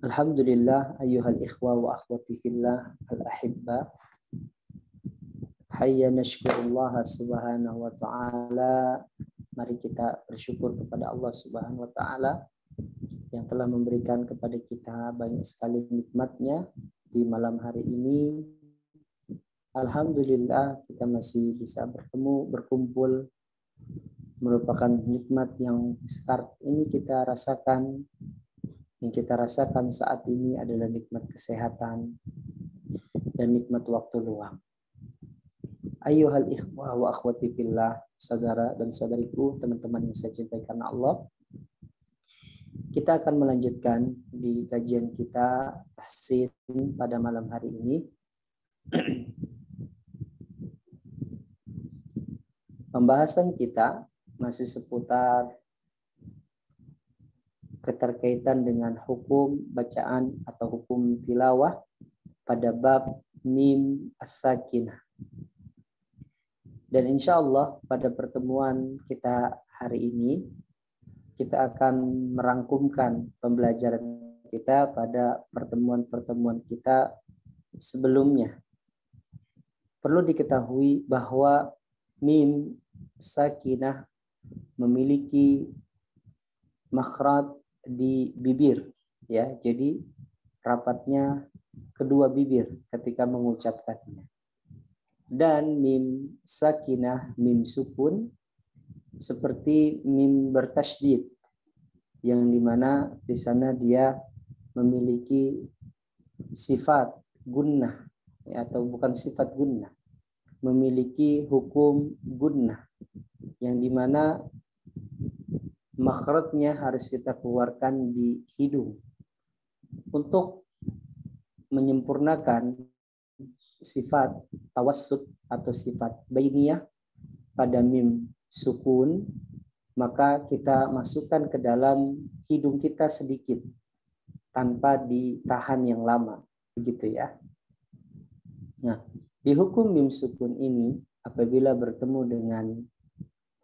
Alhamdulillah ayyuhal ikhwa wa akhwati fillah al-ahibba. Hayya nashkurullah subhanahu wa ta'ala. Mari kita bersyukur kepada Allah subhanahu wa ta'ala yang telah memberikan kepada kita banyak sekali nikmatnya di malam hari ini. Alhamdulillah kita masih bisa bertemu, berkumpul, merupakan nikmat yang sekarang ini kita rasakan. Yang kita rasakan saat ini adalah nikmat kesehatan dan nikmat waktu luang. Ayyuhal ikhwah wa akhwati fillah, saudara dan saudariku, teman-teman yang saya cintai karena Allah. Kita akan melanjutkan di kajian kita tahsin pada malam hari ini. Pembahasan kita masih seputar keterkaitan dengan hukum bacaan atau hukum tilawah pada bab mim as-sakinah. Dan insya Allah pada pertemuan kita hari ini kita akan merangkumkan pembelajaran kita pada pertemuan-pertemuan kita sebelumnya. Perlu diketahui bahwa mim sakinah memiliki makhraj di bibir, ya. Jadi rapatnya kedua bibir ketika mengucapkannya. Dan mim sakinah, mim sukun seperti mim bertasydid, yang dimana di sana dia memiliki sifat gunnah, ya, atau bukan sifat gunnah, memiliki hukum gunnah, yang dimana makhrajnya harus kita keluarkan di hidung untuk menyempurnakan sifat tawassut atau sifat bainiyah pada mim sukun. Maka kita masukkan ke dalam hidung kita sedikit tanpa ditahan yang lama, begitu ya. Nah, di hukum mim sukun ini apabila bertemu dengan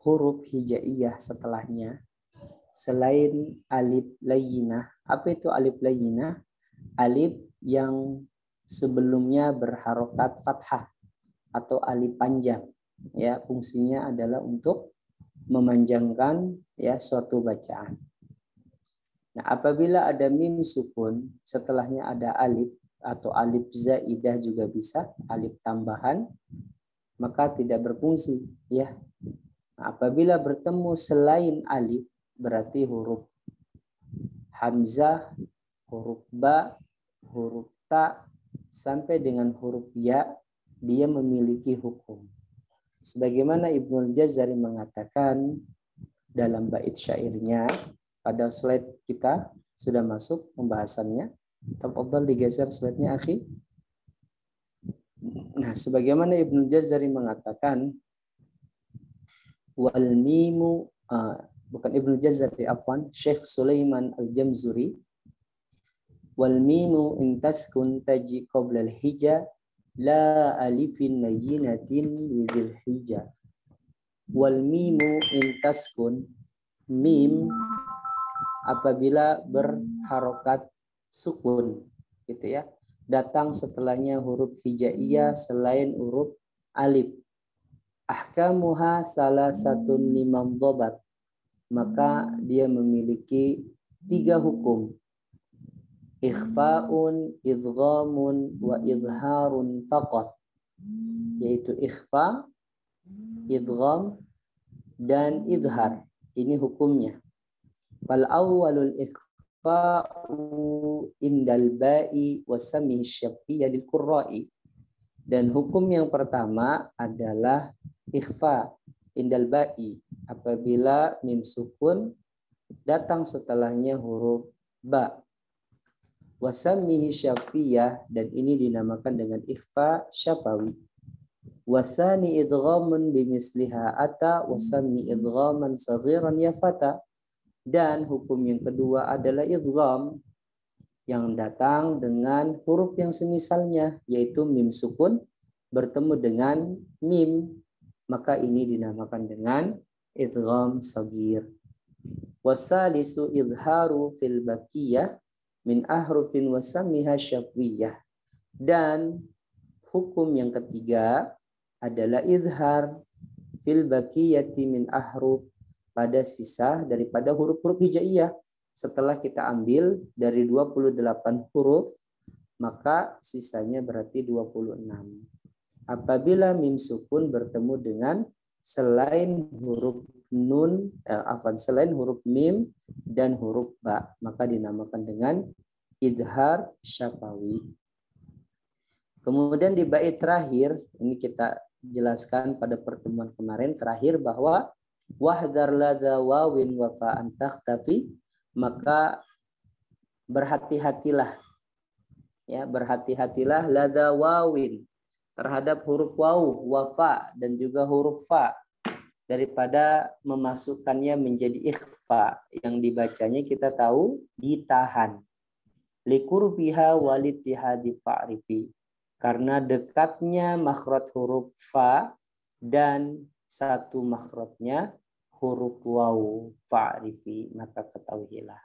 huruf hijaiyah setelahnya selain alif layyinah. Apa itu alif layyinah? Alif yang sebelumnya berharokat fathah atau alif panjang. Ya, fungsinya adalah untuk memanjangkan ya suatu bacaan. Nah, apabila ada mim sukun, setelahnya ada alif atau alif zaidah juga bisa, alif tambahan, maka tidak berfungsi, ya. Nah, apabila bertemu selain alif, berarti huruf hamzah, huruf ba, huruf ta, sampai dengan huruf ya, dia memiliki hukum. Sebagaimana Ibnul Jazari mengatakan dalam bait syairnya, pada slide kita sudah masuk pembahasannya. Tafadhal digeser slide-nya, akhi. Nah, sebagaimana Ibnul Jazari mengatakan, wal mimu, bukan Ibnu Jazari, afwan, Syekh Sulaiman Al-Jamzuri, wal mimu in taskun taji qabla al-hija la alifin layyinatin lidil hija. Wal mimu in taskun, mim apabila berharokat sukun, gitu ya, datang setelahnya huruf hijaiyah selain huruf alif. Ahkamuha salah satu limam dobat, maka dia memiliki 3 hukum. Ikhfa'un, idghamun, wa idharun faqat, yaitu ikhfa, idgham, dan idhar. Ini hukumnya. Fal awwalul ikhfa'u indal ba'i wa sami syafiyya lil qurra'i. Dan hukum yang pertama adalah ikhfa indal ba'i, apabila mim sukun datang setelahnya huruf ba. Wasamihi syafiyah, dan ini dinamakan dengan ikhfa syafawi. Wasani idghamun bimisliha ata wasami idghaman saghiran yafata. Dan hukum yang kedua adalah idgham yang datang dengan huruf yang semisalnya, yaitu mim sukun bertemu dengan mim, maka ini dinamakan dengan idgham saghir. Wasalisu idharu fil baqiyah min ahrufin wa samiha syafwiyah. Dan hukum yang ketiga adalah izhar fil baqiyati min ahruf, pada sisa daripada huruf-huruf hijaiyah. Setelah kita ambil dari 28 huruf, maka sisanya berarti 26. Apabila mim sukun bertemu dengan selain huruf nun, selain huruf mim dan huruf ba, maka dinamakan dengan idhar syafawi. Kemudian di bait terakhir, ini kita jelaskan pada pertemuan kemarin terakhir bahwa wahdar ladza wawin wa fa'an takhtafi, maka berhati-hatilah, ya, berhati-hatilah ladza wawin, terhadap huruf waw, wafa, dan juga huruf fa, daripada memasukkannya menjadi ikhfa, yang dibacanya kita tahu ditahan. Likurbiha walitihadi fa'rifi, karena dekatnya makhraj huruf fa dan satu makhrajnya huruf waw, fa'rifi, maka ketahuilah.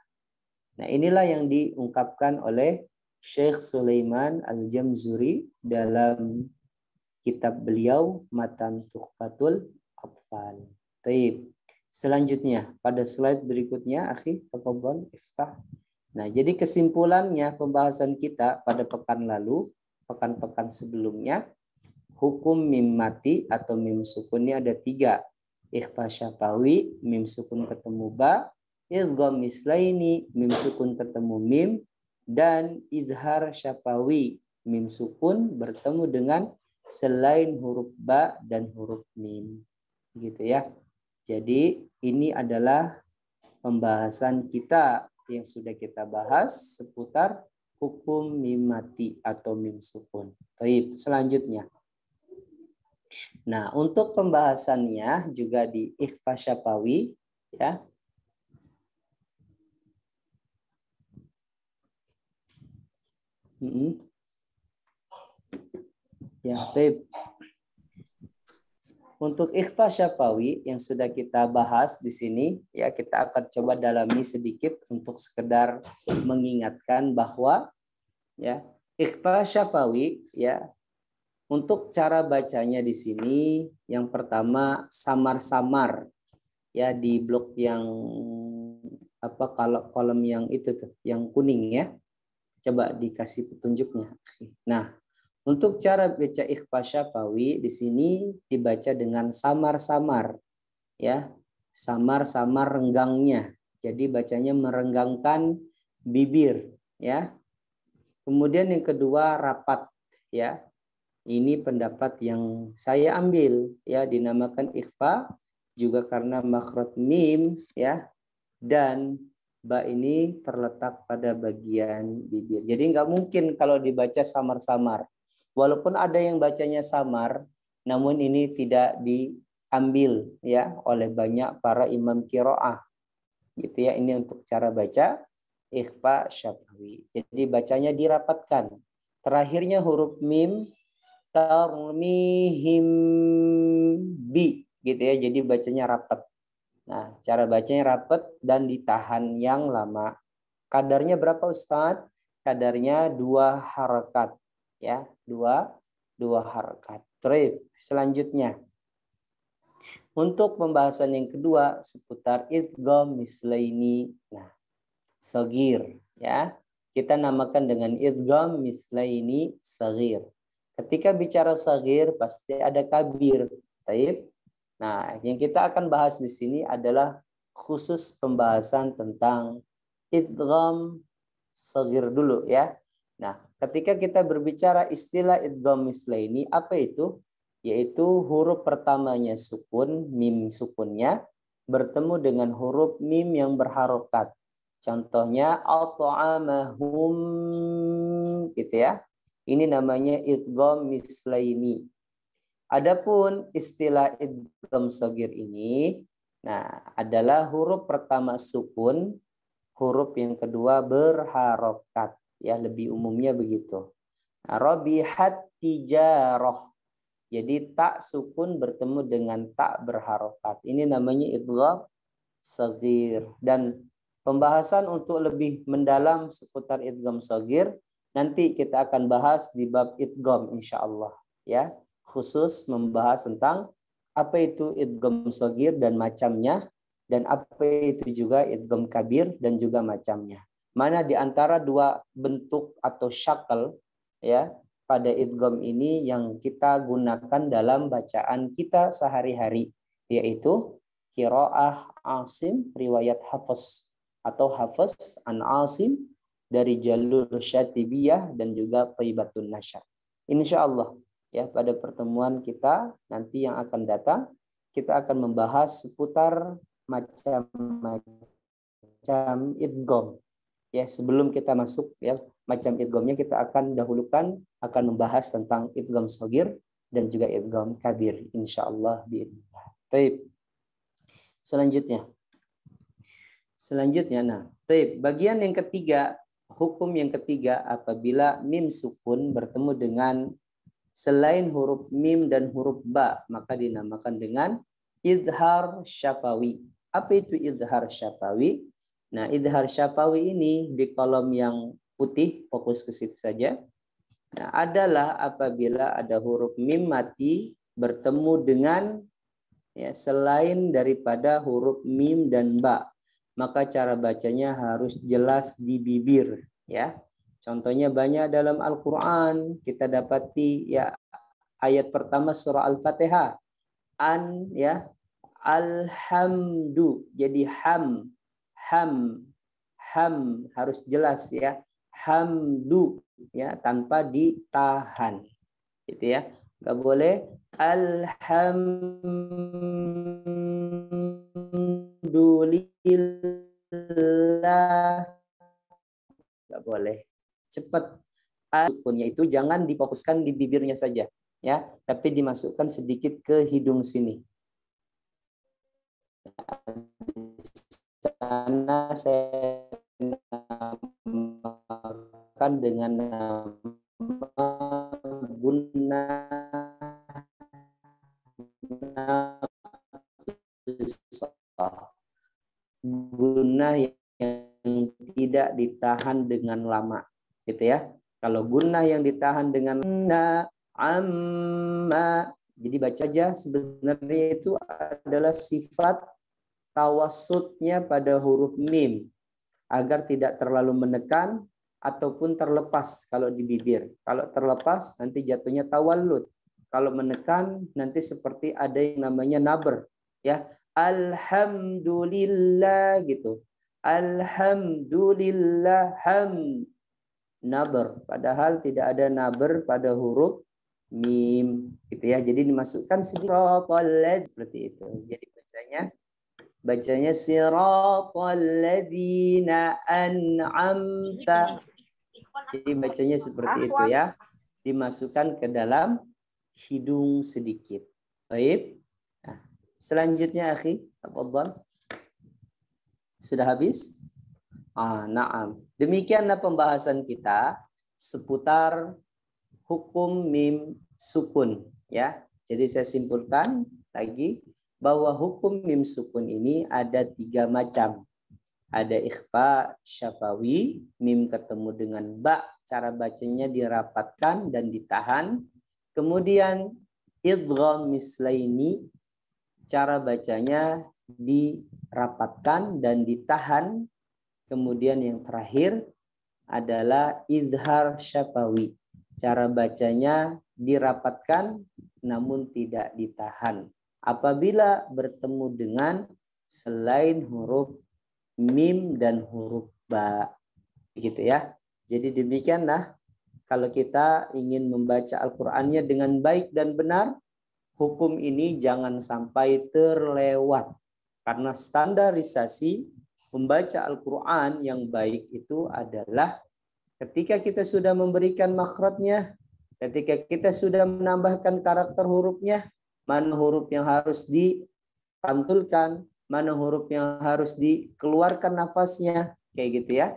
Nah, inilah yang diungkapkan oleh Syekh Sulaiman Al-Jamzuri dalam kitab beliau Matan Tuhfatul Atfal. Baik. Selanjutnya pada slide berikutnya, akhi, tafadhal iftah. Nah, jadi kesimpulannya pembahasan kita pada pekan lalu, pekan-pekan sebelumnya, hukum mim mati atau mim sukunnya ada 3. Ikhfa syafawi, mim sukun ketemu ba, idgham mislaini, mim sukun ketemu mim, dan idhar syafawi, mim sukun bertemu dengan selain huruf ba dan huruf mim. Gitu ya. Jadi ini adalah pembahasan kita yang sudah kita bahas seputar hukum mim mati atau mim sukun. Baik, selanjutnya. Nah, untuk pembahasannya juga di ikhfa syafawi, ya. Ya, baik. Untuk ikhfa syafawi yang sudah kita bahas di sini, ya, kita akan coba dalami sedikit untuk sekedar mengingatkan bahwa, ya, ikhfa syafawi, ya, untuk cara bacanya di sini, yang pertama samar-samar, ya, di blok yang apa, kalau kolom yang itu tuh, yang kuning, ya, coba dikasih petunjuknya. Nah, untuk cara baca ikhfa syafawi di sini dibaca dengan samar-samar, ya, samar-samar renggangnya. Jadi bacanya merenggangkan bibir, ya. Kemudian yang kedua rapat, ya. Ini pendapat yang saya ambil, ya, dinamakan ikhfa juga karena makhraj mim, ya, dan ba ini terletak pada bagian bibir. Jadi nggak mungkin kalau dibaca samar-samar. Walaupun ada yang bacanya samar, namun ini tidak diambil, ya, oleh banyak para imam qiraah. Gitu ya, ini untuk cara baca ikhfa syafawi. Jadi bacanya dirapatkan. Terakhirnya huruf mim, tarmihim bi, gitu ya. Jadi bacanya rapat. Nah, cara bacanya rapat dan ditahan yang lama. Kadarnya berapa, Ustadz? Kadarnya 2 harakat, ya, 2 harakat. Terus selanjutnya, untuk pembahasan yang kedua seputar idgham mislaini. Nah, sagir, ya, kita namakan dengan idgham mislaini sagir. Ketika bicara sagir pasti ada kabir. Taib. Nah, yang kita akan bahas di sini adalah khusus pembahasan tentang idgham sagir dulu, ya. Nah, ketika kita berbicara istilah idgham mislaini, apa itu? Yaitu huruf pertamanya sukun, mim sukunnya bertemu dengan huruf mim yang berharokat. Contohnya at'amahum, gitu ya. Ini namanya idgham mislaini. Adapun istilah idgham shagir ini, nah, adalah huruf pertama sukun, huruf yang kedua berharokat, ya, lebih umumnya begitu. Nah, rabihat tijarah. Jadi tak sukun bertemu dengan tak berharokat. Ini namanya idgham shagir. Dan Pembahasan untuk lebih mendalam seputar idgham shagir nanti kita akan bahas di bab idgham insyaallah ya, khusus membahas tentang apa itu idgham shagir dan macamnya, dan apa itu juga idgham kabir dan juga macamnya. Mana di antara dua bentuk atau syakal ya pada idgham ini yang kita gunakan dalam bacaan kita sehari-hari, yaitu qiraah Asim riwayat Hafs atau Hafs an Asim dari jalur Syatibiyah dan juga Thaibatun Nasyr. Insyaallah ya, pada pertemuan kita nanti yang akan datang kita akan membahas seputar macam-macam idgham. Ya, sebelum kita masuk ya macam idghamnya, kita akan dahulukan akan membahas tentang idgham shagir dan juga idgham kabir insyaallah biidznillah. Baik. Selanjutnya, nah, bagian yang ketiga, hukum yang ketiga apabila mim sukun bertemu dengan selain huruf mim dan huruf ba, maka dinamakan dengan idhar syafawi. Apa itu idhar syafawi? Nah, idhar syafawi ini di kolom yang putih, fokus ke situ saja. Nah, adalah apabila ada huruf mim mati bertemu dengan ya selain daripada huruf mim dan ba, maka cara bacanya harus jelas di bibir ya. Contohnya banyak dalam Al-Qur'an, kita dapati ya ayat pertama surah Al-Fatihah an ya alhamdu, jadi ham harus jelas ya, hamdu ya tanpa ditahan gitu ya, nggak boleh alhamdulillah, nggak boleh. Cepat sukunnya itu jangan difokuskan di bibirnya saja ya, tapi dimasukkan sedikit ke hidung sini. Sana saya namakan dengan nama gunnah yang tidak ditahan dengan lama gitu ya. Kalau gunnah yang ditahan dengan amma, jadi baca aja, sebenarnya itu adalah sifat tawassutnya pada huruf mim agar tidak terlalu menekan ataupun terlepas kalau di bibir. Kalau terlepas nanti jatuhnya tawallud. Kalau menekan nanti seperti ada yang namanya naber ya. Alhamdulillah gitu. Alhamdulillah naber, padahal tidak ada naber pada huruf mim gitu ya. Jadi dimasukkan sedikit seperti itu. Jadi bacanya siratal ladzina an'amta. Jadi bacanya seperti itu ya. Dimasukkan ke dalam hidung sedikit. Baik. Nah, selanjutnya akhi, tafadhal. Sudah habis? Na'am. Demikianlah pembahasan kita seputar hukum mim sukun ya. Jadi saya simpulkan lagi bahwa hukum mim sukun ini ada 3 macam. Ada ikhfa syafawi, mim ketemu dengan ba, cara bacanya dirapatkan dan ditahan. Kemudian idgham mislaini, cara bacanya dirapatkan dan ditahan. Kemudian yang terakhir adalah izhar syafawi, cara bacanya dirapatkan namun tidak ditahan apabila bertemu dengan selain huruf mim dan huruf ba, begitu ya. Jadi demikianlah kalau kita ingin membaca Al-Qur'annya dengan baik dan benar, hukum ini jangan sampai terlewat, karena standarisasi membaca Al-Qur'an yang baik itu adalah ketika kita sudah memberikan makhrajnya, ketika kita sudah menambahkan karakter hurufnya, mana huruf yang harus dipantulkan, mana huruf yang harus dikeluarkan nafasnya, kayak gitu ya.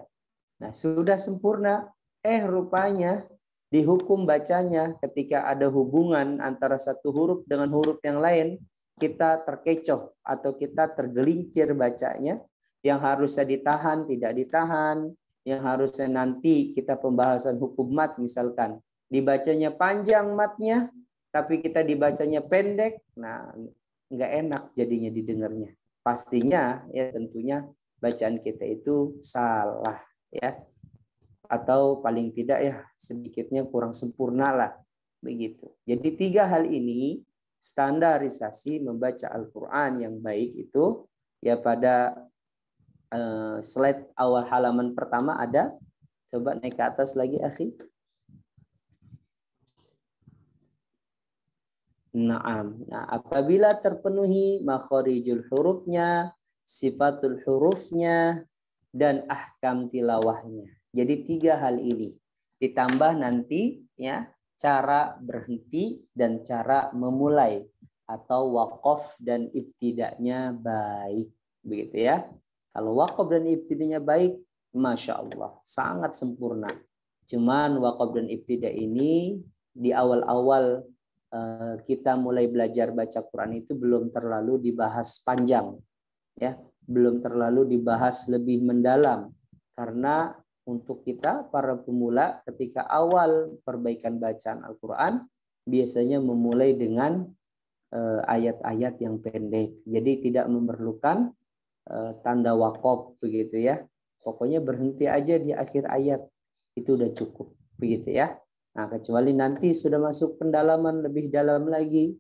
Nah, sudah sempurna. Rupanya di hukum bacanya ketika ada hubungan antara satu huruf dengan huruf yang lain, kita terkecoh atau kita tergelincir bacanya, yang harusnya ditahan tidak ditahan, yang harusnya nanti kita pembahasan hukum mat misalkan dibacanya panjang matnya, tapi kita dibacanya pendek, nah nggak enak jadinya didengarnya. Pastinya ya tentunya bacaan kita itu salah ya, atau paling tidak ya sedikitnya kurang sempurna lah begitu. Jadi 3 hal ini standarisasi membaca Al-Quran yang baik itu ya pada slide awal halaman pertama ada. Coba naik ke atas lagi, akhi. Naam. Nah, apabila terpenuhi makharijul hurufnya, sifatul hurufnya, dan ahkam tilawahnya. Jadi 3 hal ini. Ditambah nanti ya cara berhenti dan cara memulai atau waqaf dan ibtidanya baik. Begitu ya. Kalau waqaf dan ibtidanya baik, Masya Allah, sangat sempurna. Cuman waqaf dan ibtida ini di awal-awal kita mulai belajar baca Quran itu belum terlalu dibahas panjang, ya, belum terlalu dibahas lebih mendalam. Karena untuk kita para pemula ketika awal perbaikan bacaan Al-Quran biasanya memulai dengan ayat-ayat yang pendek. Jadi tidak memerlukan tanda waqaf begitu ya. Pokoknya berhenti aja di akhir ayat itu udah cukup begitu ya. Nah, kecuali nanti sudah masuk pendalaman lebih dalam lagi.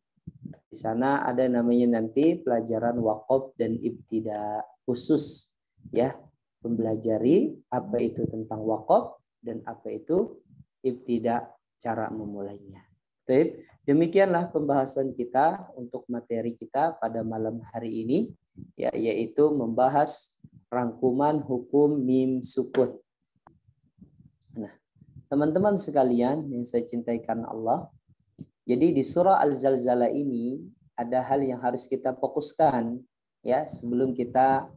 Di sana ada namanya nanti pelajaran waqaf dan ibtida khusus ya, mempelajari apa itu tentang waqaf dan apa itu ibtida, cara memulainya. Baik, demikianlah pembahasan kita untuk materi kita pada malam hari ini ya, yaitu membahas rangkuman hukum mim sukun. Nah, teman-teman sekalian yang saya cintai karena Allah, jadi di surah Al-Zalzalah ini ada hal yang harus kita fokuskan ya sebelum kita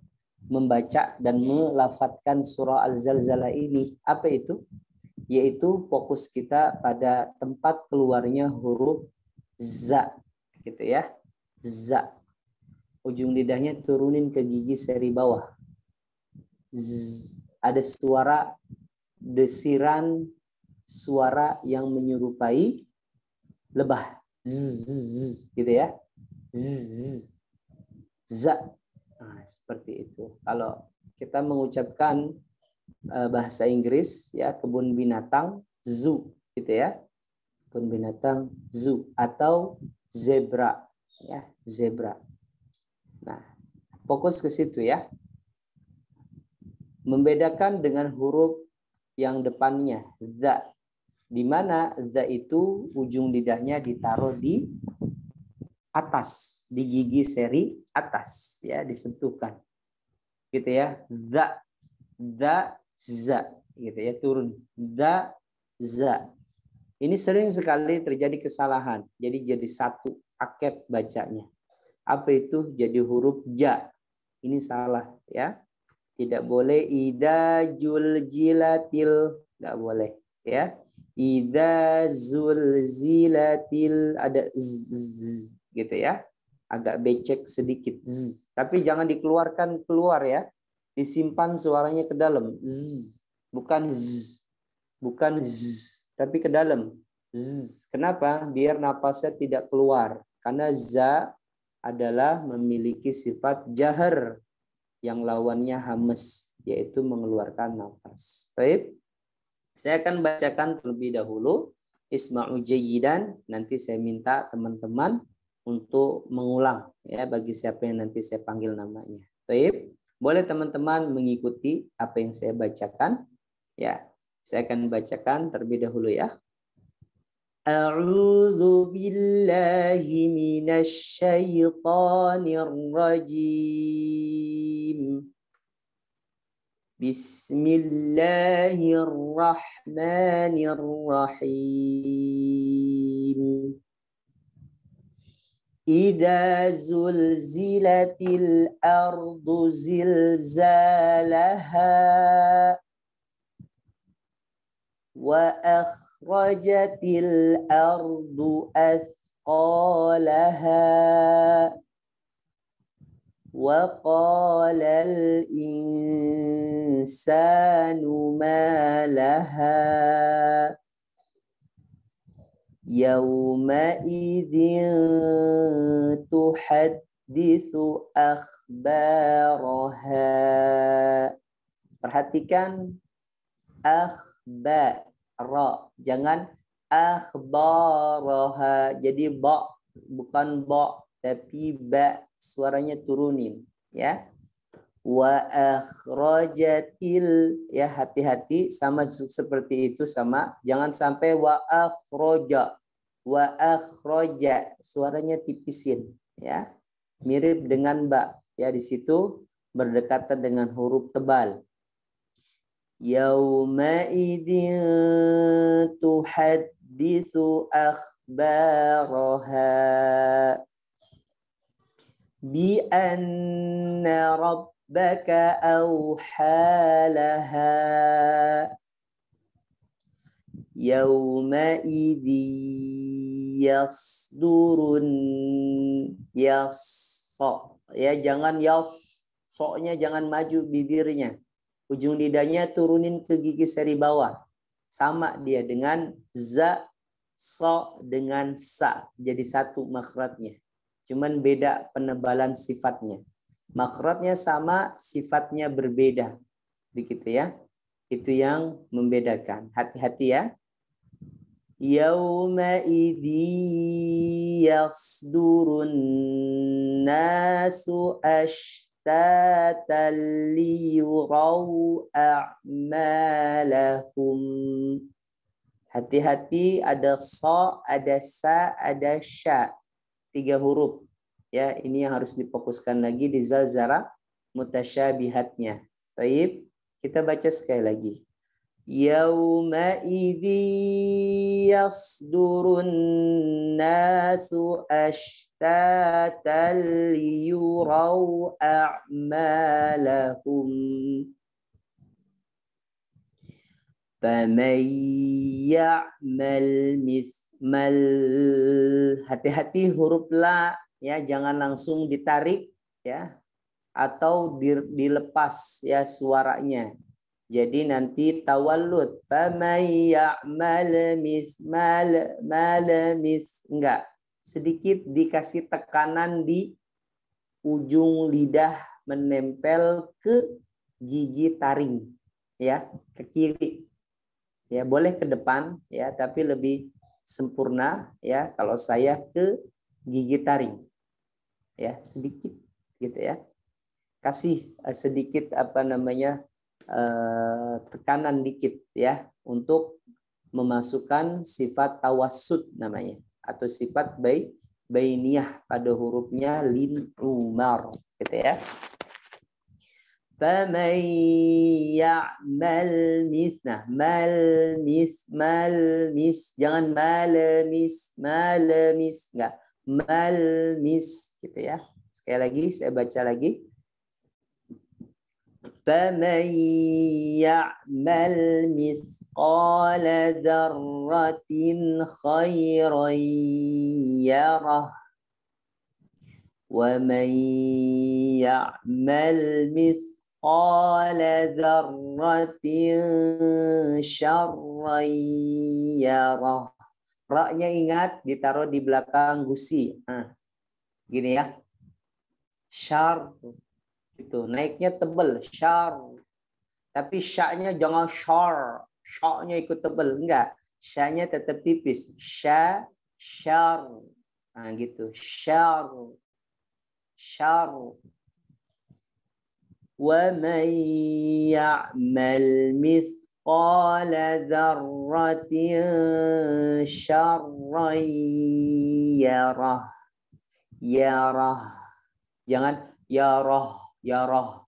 membaca dan melafadzkan surah Al-Zalzalah ini. Apa itu? Yaitu fokus kita pada tempat keluarnya huruf za gitu ya. Za. Ujung lidahnya turunin ke gigi seri bawah. Z. Ada suara desiran, suara yang menyerupai lebah. Z, gitu ya. Z. Za. Nah, seperti itu. Kalau kita mengucapkan bahasa Inggris ya, kebun binatang zoo gitu ya. Kebun binatang zoo atau zebra ya, zebra. Nah, fokus ke situ ya. Membedakan dengan huruf yang depannya za, di mana za itu ujung lidahnya ditaruh di atas, di gigi seri atas ya, disentuhkan. Gitu ya. Za, za gitu ya, turun. Za. Ini sering sekali terjadi kesalahan. Jadi jadi satu paket bacanya. Apa itu? Jadi huruf ja. Ini salah ya. Tidak boleh ida jul jilatil, nggak boleh ya. Ida zul zilatil, ada z, gitu ya. Agak becek sedikit z. Tapi jangan dikeluarkan keluar ya. Disimpan suaranya ke dalam. Z. Bukan z. Bukan z, tapi ke dalam. Z. Kenapa? Biar napasnya tidak keluar. Karena za adalah memiliki sifat jahar yang lawannya hamas, yaitu mengeluarkan nafas. Baik. Saya akan bacakan terlebih dahulu. Isma'u jayyidan. Nanti saya minta teman-teman untuk mengulang ya, bagi siapa yang nanti saya panggil namanya. Baik. Boleh teman-teman mengikuti apa yang saya bacakan. Ya, saya akan bacakan terlebih dahulu ya. A'udzu billahi minasy syaithanir rajim. Bismillahirrahmanirrahim. Idza zulzilatil ardu zilzalaha wa akhrajatil ardu athqalaha Wa qalal insanu ma laha yawma idzin tuhaddisu akhbaraha. Perhatikan akhbara, jangan akhbaraha. Jadi ba, bukan ba tapi ba, suaranya turunin ya. Wa akhrajatil, ya hati-hati sama seperti itu, sama jangan sampai wa akhraja. Wa akhraja, suaranya tipisin ya. Mirip dengan ba ya, di situ berdekatan dengan huruf tebal. Yauma idzin tuhaddisu akhbaraha bi anna rabbaka awhalaha yauma idzi yasdurun yasso, ya jangan so-nya jangan maju bibirnya, ujung lidahnya turunin ke gigi seri bawah, sama dia dengan za, so dengan sa, jadi satu makhrajnya. Cuman beda penebalan sifatnya. Makhrajnya sama, sifatnya berbeda. Begitu ya. Itu yang membedakan. Hati-hati ya. Yauma idzi yasdurun nasu ashtatan liyurau a'malahum. Hati-hati, ada so, ada sa, ada sya. 3 huruf ya, ini yang harus difokuskan lagi di zalzala mutasyabihatnya. Baik, kita baca sekali lagi. Yauma idzi yasdurun nasu ashtatan liyurau a'malahum faman ya'mal mismal, hati-hati huruf la ya, jangan langsung ditarik ya, atau dilepas ya suaranya. Jadi nanti tawallud, faman ya'mal mismal malamis, enggak, sedikit dikasih tekanan di ujung lidah menempel ke gigi taring ya, ke kiri. Ya, boleh ke depan ya, tapi lebih sempurna ya kalau saya ke gigi taring. Ya, sedikit gitu ya. Kasih sedikit tekanan dikit ya untuk memasukkan sifat tawassut namanya, atau sifat bainiyah pada hurufnya lin umar gitu ya. Faman ya'mal misnah, malmis, jangan malamis, enggak, malmis gitu ya. Sekali lagi saya baca lagi. Faman ya'mal misqala dzarratin khairan yarah wa man ya'mal qala dzarratin syarran yarah. Ra-nya ingat ditaruh di belakang gusi. Nah, gini ya. Syar. Itu naiknya tebal, syar. Tapi sya-nya jangan syar. Sya-nya ikut tebal, enggak. Sya-nya tetap tipis. Sya, syar. Nah, gitu. Syar. Syar. وَمَنْ يَعْمَلْ مِثْقَالَ ذَرَّةٍ شَرًّا يَرَهُ. Yarah. Jangan yarah, yarah.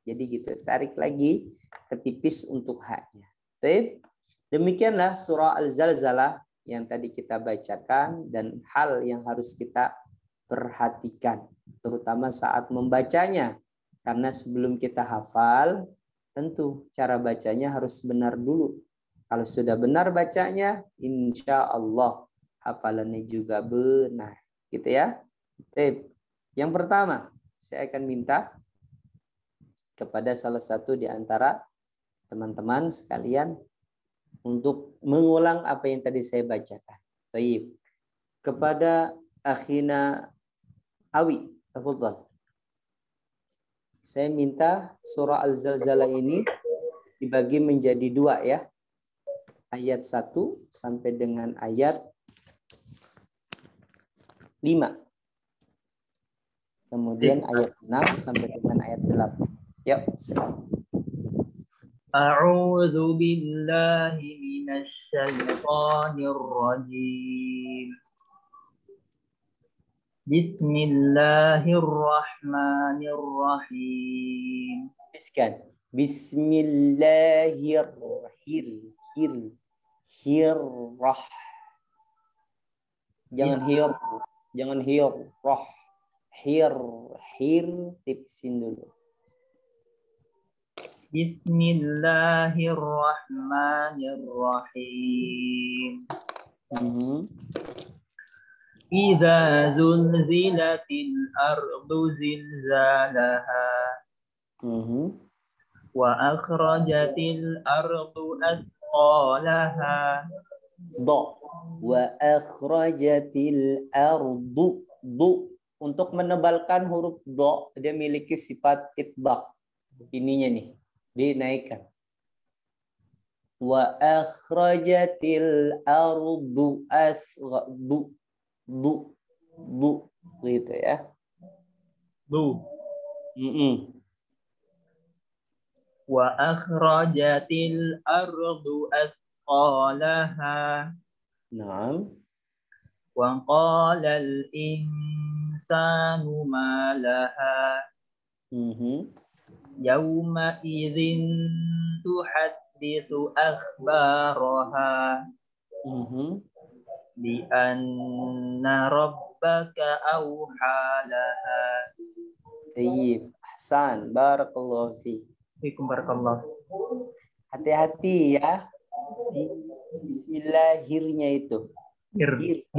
Jadi gitu. Tarik lagi ketipis untuk haknya. Baik. Demikianlah surah Al-Zalzalah yang tadi kita bacakan dan hal yang harus kita perhatikan, terutama saat membacanya. Karena sebelum kita hafal, tentu cara bacanya harus benar dulu. Kalau sudah benar bacanya, insya Allah hafalannya juga benar. Gitu ya. Baik. Yang pertama, saya akan minta kepada salah satu di antara teman-teman sekalian untuk mengulang apa yang tadi saya bacakan. Baik. Kepada akhina Awi, tafadhal. Saya minta surah Al-Zalzalah ini dibagi menjadi 2 ya. Ayat 1 sampai dengan ayat 5. Kemudian ayat 6 sampai dengan ayat 8. Yuk, silakan. A'udzu billahi minasy syaithanir rajim. Bismillahirrahmanirrahim. Biskan. Bismillahirrahmanirrahim. Hirrah. Jangan hir. Jangan hir. Rah. Hir. Tipsin dulu. Bismillahirrahmanirrahim. Idza zulzilatil ardu zilzalaha. Wa akhrajatil ardu athqalaha. Wa akhrajatil ardu. Untuk menebalkan huruf do, dia memiliki sifat itbaq. Ininya nih, dinaikkan. Wa akhrajatil ardu asghadu. Bu gitu ya. Wa akhrajatil ardu athqalaha. Naam. Wa qala al insanu ma laha. Yauma idzin tuhadditsu akhbaraha. Bi anna rabbaka awhalaha. Tayyib. Ahsan. Barakallahu fi. Barakallah. Hati-hati ya. Bismillahirnya itu. Ngir.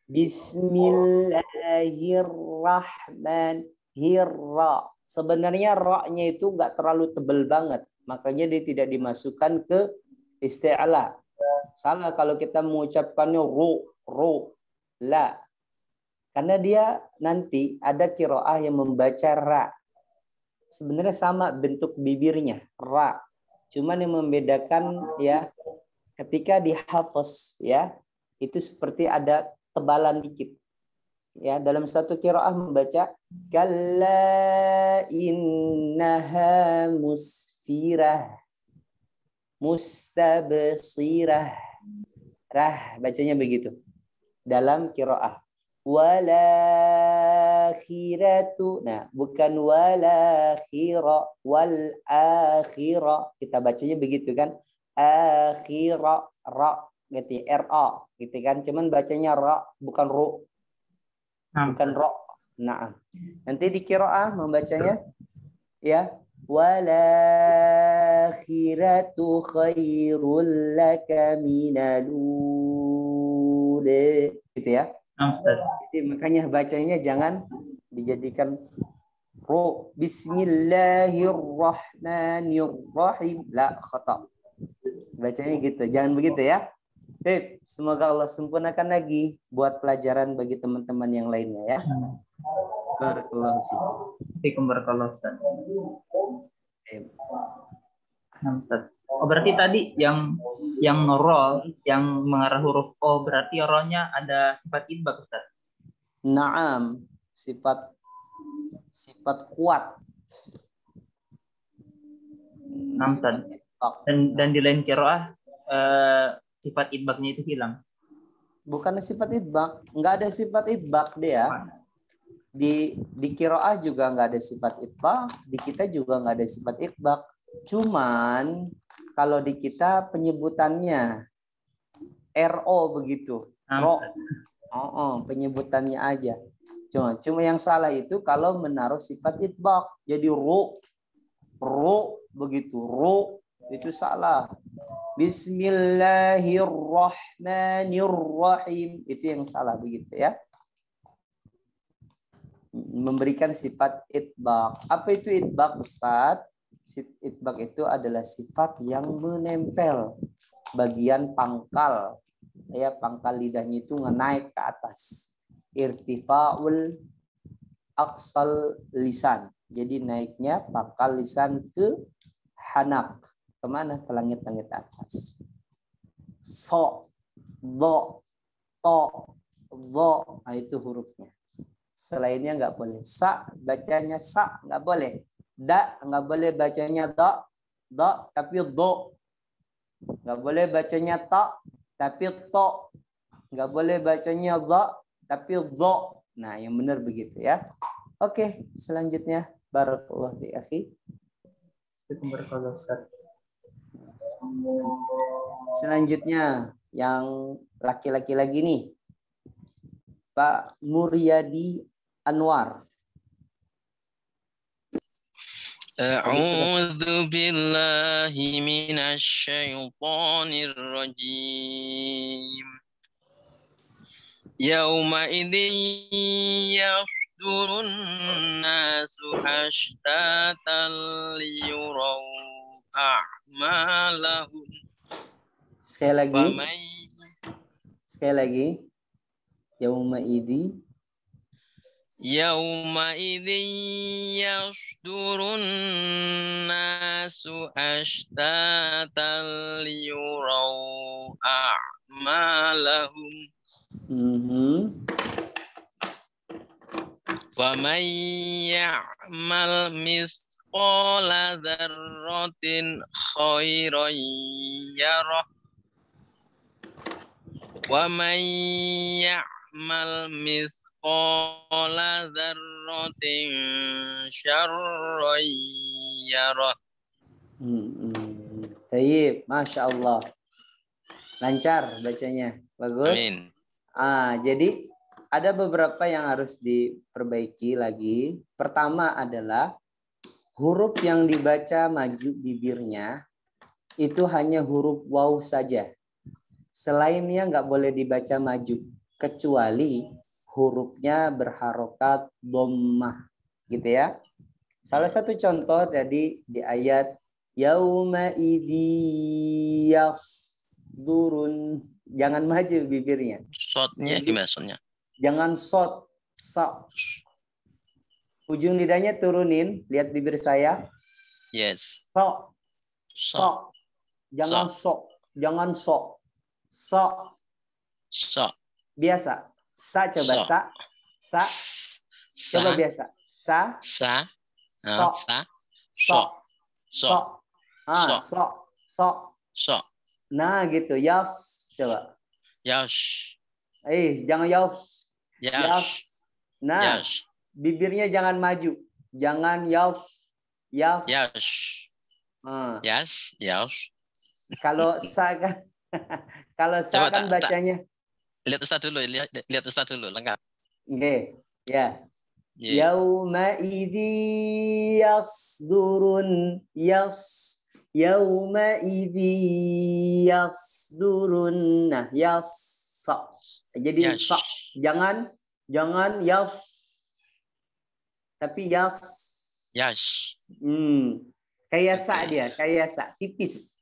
Bismillahirrahmanirrahim. Sebenarnya ra-nya itu nggak terlalu tebal banget. Makanya dia tidak dimasukkan ke isti'la. Salah kalau kita mengucapkannya la. Karena dia nanti ada qiraah yang membaca ra. Sebenarnya sama bentuk bibirnya, ra. Cuman yang membedakan ya ketika dihafaz ya, itu seperti ada tebalan dikit. Ya, dalam satu qiraah membaca kalla innaha musfirah. Mustabsirah. Rah, bacanya begitu. Dalam qiraah. Walakhiratu. Nah, bukan walakhira, wal akhira. Kita bacanya begitu kan? Akhira, ra, gitu, ra, gitu kan? Cuman bacanya ra, bukan ru. Bukan ra. Nah, nanti di qiraah membacanya ya walakhiratu khairul laka minalul, gitu ya. Jadi makanya bacanya jangan dijadikan ru. Bismillahirrahmanirrahim. La, khata. Bacanya gitu. Jangan begitu ya. Semoga Allah sempurnakan lagi buat pelajaran bagi teman-teman yang lainnya ya. Barakallahu fiikum. Barakallahu. Oh, berarti tadi yang ro, yang mengarah huruf o, berarti ro-nya ada sifat idbaq, Ustaz. Naam, sifat kuat. Dan di lain qiraah sifat idbaqnya itu hilang. Bukan sifat idbaq, enggak ada sifat idbaq dia. Di qiraah juga enggak ada sifat idbaq, di kita juga enggak ada sifat idbaq. Cuman kalau di kita penyebutannya RO begitu. Ro. Penyebutannya aja. Cuma yang salah itu kalau menaruh sifat idbaq. Jadi ru begitu. Ru itu salah. Bismillahirrahmanirrahim. Itu yang salah begitu ya. memberikan sifat itbaq. Apa itu itbaq, Ustaz? Itbaq itu adalah sifat yang menempel bagian pangkal. Ya, pangkal lidahnya itu naik ke atas. Irtifa'ul aqsal lisan. Jadi naiknya pangkal lisan ke hanak. Kemana? Ke langit-langit atas. So, do, to, zo. Nah, itu hurufnya. Selainnya nggak boleh. Sa, bacanya sa, nggak boleh. Da, nggak boleh bacanya da, tapi do. Nggak boleh bacanya ta, tapi to. Nggak boleh bacanya za, tapi zo. Nah, yang benar begitu ya. Oke, selanjutnya. Barakallahu fi akhi. Selanjutnya, yang laki-laki lagi nih. Pak Muryadi Anwar. A'udzu billahi minasy syaithanir rajim. Yauma idzin yasdurun nasu ashtatan liyurau a'malahum. Sekali lagi. Yauma idzi. Yauma idzin yasdurun nasu ashtatan liyurau a'malahum. Wa may ya'mal mithqala dzarratin khairan yarah. Wa may ya'mal mithqala dzarratin syarran yarah. Baik, Masya Allah. Lancar bacanya. Bagus. Amin. Jadi ada beberapa yang harus diperbaiki lagi. Pertama adalah huruf yang dibaca maju bibirnya itu hanya huruf waw saja. Selainnya nggak boleh dibaca maju, kecuali hurufnya berharokat dhammah, gitu ya. Salah satu contoh tadi di ayat yauma idzi yasdurun, jangan maju bibirnya. Shotnya gimana shotnya? Jangan shot, sa. Ujung lidahnya turunin, lihat bibir saya. Yes. So, so. Jangan so, jangan so. So. So. Biasa. Sa coba So. Sa. Coba biasa. Sa. Sa. So. Sa. So. So. So. So. So. Nah gitu. Yas. Coba. Yash. Jangan yas. Yash. Nah. Yash. Bibirnya jangan maju. Jangan yas. Yas. Yash. Yes. Yash. Kalau sa kan kalau sa kan bacanya. Lihat Ustaz dulu, lihat Ustaz dulu, lengkap. Oke, ya. Yauma idzi yasdurun yauma idzi yasdurun. Nah, sa. Jadi sa. Jangan yas. Tapi yas. Yash. Kayak sa dia, kayak sa, tipis.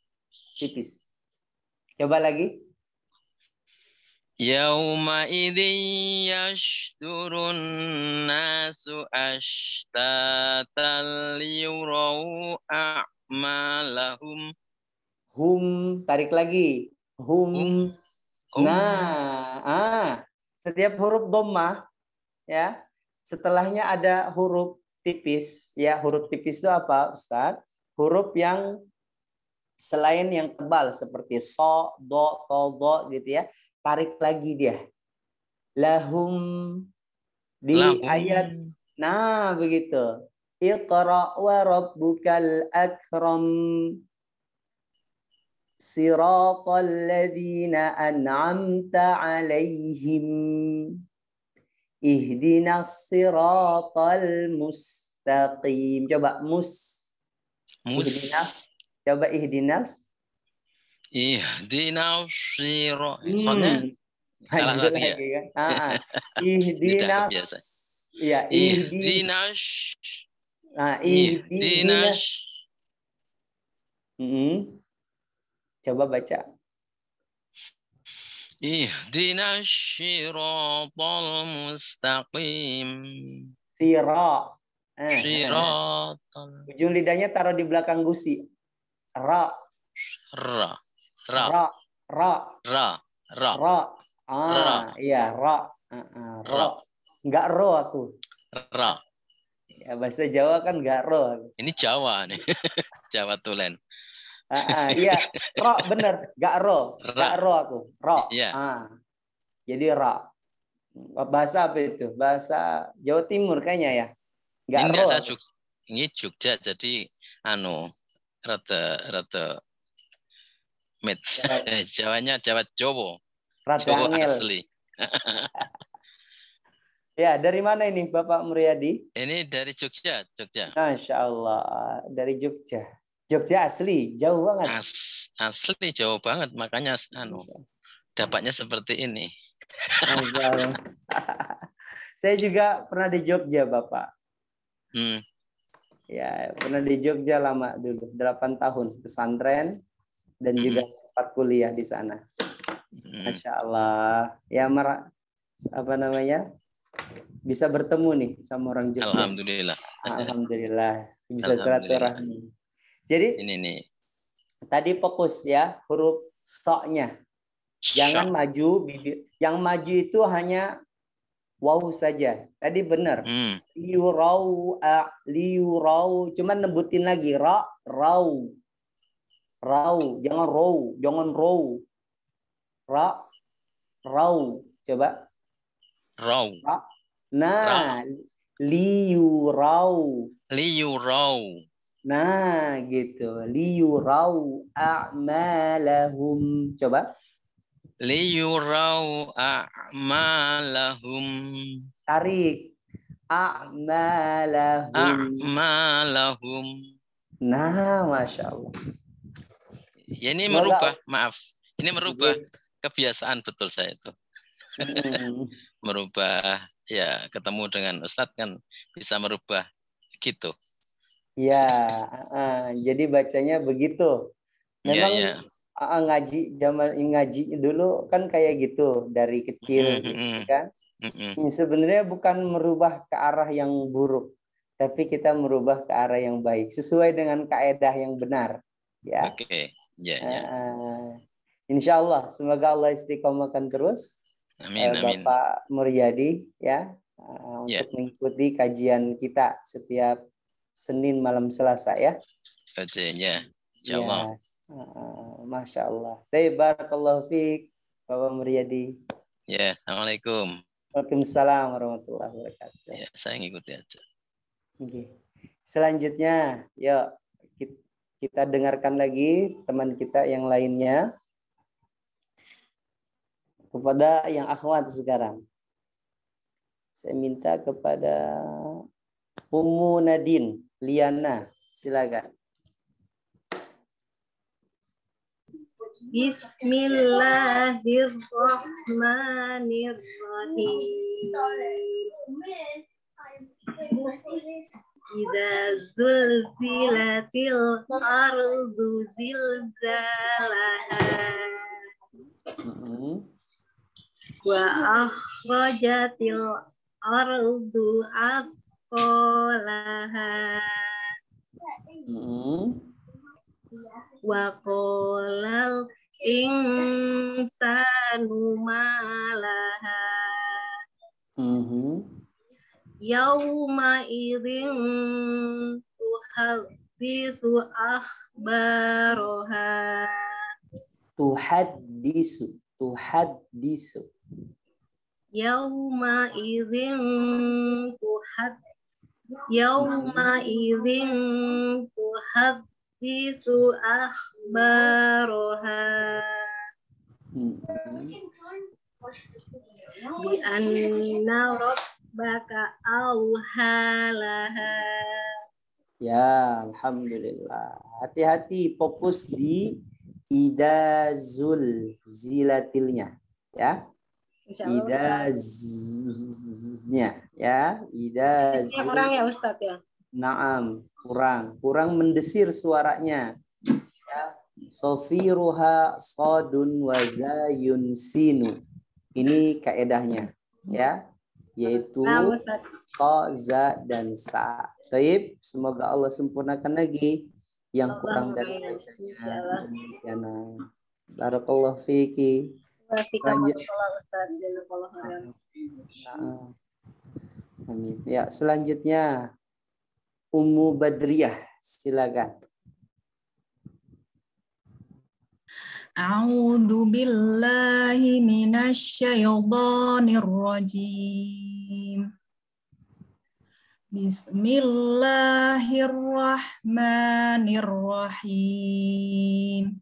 Coba lagi. Yauma idzin yashdurun nasu ashtatan liyurau a'malahum. Tarik lagi. Nah, setiap huruf dhammah ya, setelahnya ada huruf tipis ya. Huruf tipis itu apa, Ustaz? Huruf yang selain yang tebal seperti so, do, to, do gitu ya, tarik lagi dia. Lahum di ayat. Nah, begitu. Iqra wa rabbukal akram siratal ladzina an'amta 'alaihim ihdinas siratal mustaqim. Coba ihdinas. Coba ihdinas. Ihdinas siratal. Salah lagi kan. Ihdinas Ya, ihdinas. Nah, ihdinas. Coba baca. Ihdinas syiratal mustaqim. Sira. Syiratal. Ujung lidahnya taruh di belakang gusi. Ra. Ra. Iya, ra. Ra. Enggak ro aku. Ra. Ya, bahasa Jawa kan enggak ro. Ini Jawa nih. Jawa Tulen. Iya, ro bener, enggak ro. Enggak ro aku. Ro. Iya. Jadi ra. Bahasa apa itu? Bahasa Jawa Timur kayaknya ya. Enggak ro. Ini Jogja jadi rada Jawanya Jawa Jowo. Jowo asli. Ya, dari mana ini Bapak Muryadi? Ini dari Jogja. Masya Allah, dari Jogja. Jogja asli, jauh banget. Asli jauh banget, makanya dapatnya seperti ini. Masya Allah. Saya juga pernah di Jogja, Bapak. Ya, pernah di Jogja lama dulu, 8 tahun pesantren dan juga sempat kuliah di sana. Masya Allah. Ya, apa namanya? Bisa bertemu nih sama orang Jogja. Alhamdulillah. Alhamdulillah. Bisa silaturahmi. Jadi ini nih. Tadi fokus ya huruf so-nya. Jangan maju bibir. Yang maju itu hanya waw saja. Tadi benar. Liurau, cuman nebutin lagi rau. Jangan row. Rau. Coba. Rau. Nah, liurau. Nah, gitu. Liurau a'malahum. Coba. Liyurau a'malahum. Tarik. A'malahum. Nah, Masya Allah. Ya, ini merubah, maaf. Ini merubah kebiasaan betul saya itu. Merubah, ya ketemu dengan Ustadz kan bisa merubah gitu. Ya, jadi bacanya begitu. Memang ngaji dulu kan kayak gitu dari kecil, kan? Sebenarnya bukan merubah ke arah yang buruk, tapi kita merubah ke arah yang baik sesuai dengan kaedah yang benar. Ya. Oke. Insya Allah, semoga Allah istiqomahkan terus. Amin. Bapak Muryadi ya untuk mengikuti kajian kita setiap Senin malam Selasa ya. Ya. Insyaallah. Masya Allah. Barakallahu fiik Bapak Muryadi. Ya, assalamualaikum. Waalaikumsalam warahmatullahi wabarakatuh. Ya, saya ngikuti aja. Oke. Selanjutnya, yuk kita dengarkan lagi teman kita yang lainnya. Kepada yang akhwat sekarang. Saya minta kepada Ummu Nadine, Liana, silakan. Bismillahirrahmanirrahim. Idza zulzilatil ardu zilzalaha wa akhrajatil ardu athqalaha wa qolal insanu ma laha yauma idzin tuhaddisu akhbaroha tuhaddisu yauma idzin tuhaddisu akhbaroha bi anna rabbaka auhalaha. Ya, alhamdulillah. Hati-hati, fokus di idazul zilatilnya, ya. Insyaallah. idaznya ya, idaz. Kurang ya Ustadz ya. Naam, kurang mendesir suaranya. Ya. Sofiruha sodun wazayun sinu. Ini kaedahnya ya, yaitu Nah, Ustadz. so, za dan sa. Baik, semoga Allah sempurnakan lagi yang kurang dari bacanya. Ya, barakallahu fiki. Amin. Ya, selanjutnya Ummu Badriyah, silakan. A'udzu billahi minasy syaithanir rajim. Bismillahirrahmanirrahim.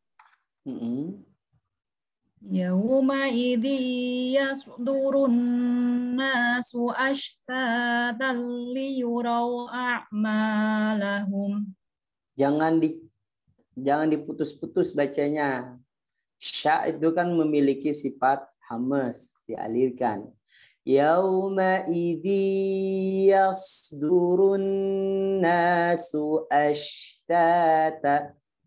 Yauma idzi yasdurun nasu ashtatan liyuraw a'malahum. Jangan diputus-putus bacanya. Sya itu kan memiliki sifat hamas, dialirkan. Yauma idzi yasdurun nasu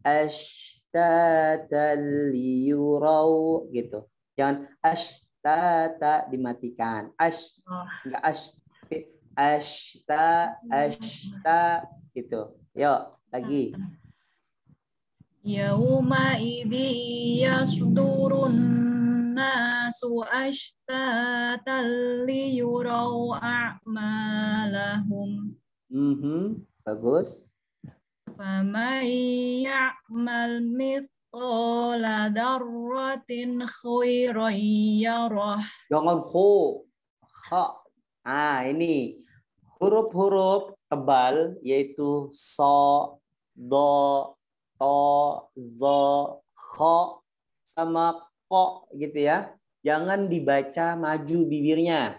ashtatan liyuraw gitu. Jangan ashtata dimatikan. Enggak ashta gitu. Yuk, lagi. Yauma idzi yasdurun nasu ashtatan liyuraw a'malahum. Bagus. Faman ya'mal mithqala dzarratin khairan yarah. Jangan ha. Ini huruf-huruf tebal yaitu so, do, to, zo, kho sama ko gitu ya. Jangan dibaca maju bibirnya.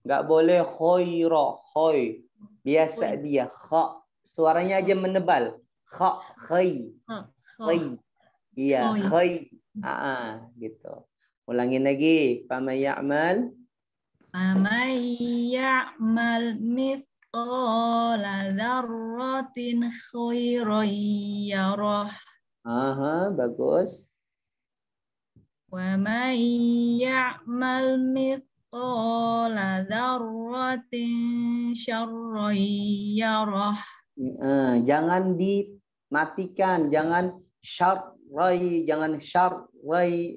Nggak boleh khoiro, khoi. Biasa dia kha. Suaranya aja menebal. Kha, khai. Khai. Iya, khai. Gitu. Ulangin lagi. Faman ya'mal mithqala dzarratin khairan yarah. Bagus. Wa man ya'mal mithqala dzarratin syarran yarah. Jangan dimatikan, jangan syarrai, jangan syarrai.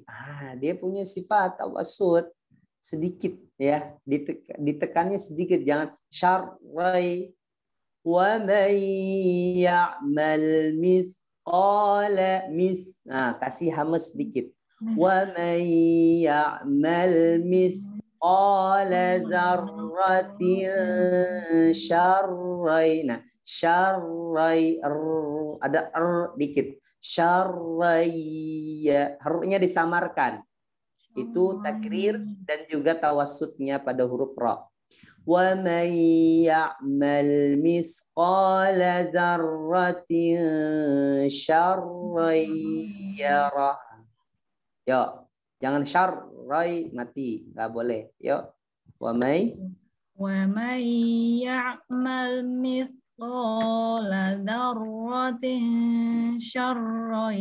Dia punya sifat tawassut sedikit ya, ditekannya sedikit, jangan syarrai. Wa may ya'mal mithqala kasih hamas sedikit. Wa may ya'mal mithqala dzarratin syarrai. Syarrai, ada dikit. Syarrai, hurufnya disamarkan. Itu takrir dan juga tawassutnya pada huruf ra. Wa may ya'mal misqala dzarratin syarrai yarah. Yo, jangan syarrai mati, nggak boleh. Yo, wa may ya'mal mithqala dzarratin syarran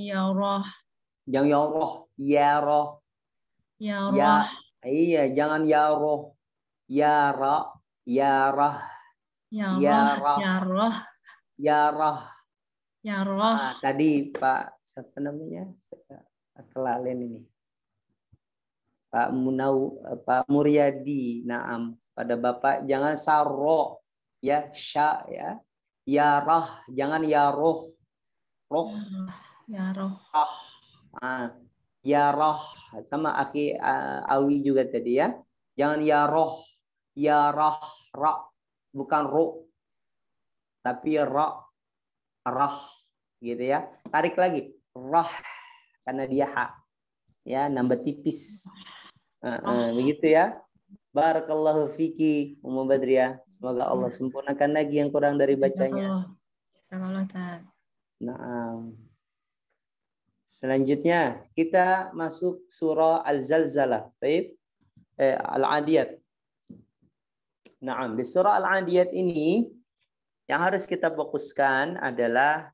yarah. Jangan yarah. Yarah. Iya, jangan yaroh. Yarah. Tadi Pak siapa namanya? Kelalen ini. Pak Muryadi. Naam. Pada Bapak jangan sarro ya, sya ya. Yarah, jangan yaroh. Roh. Yaroh. Yarah sama akhi Awi juga tadi ya. Jangan yaroh, yarah, ra, bukan ro, tapi ra, rah, gitu ya. Tarik lagi, rah, karena dia ha, ya nambah tipis. Begitu ya. Barakallahu fiki Ummu Badriyah. Semoga Allah sempurnakan lagi yang kurang dari bacanya. Nah. Selanjutnya kita masuk surah Al-Zalzalah. Baik. Al-Adiyat. Nah, di surah Al-Adiyat ini yang harus kita fokuskan adalah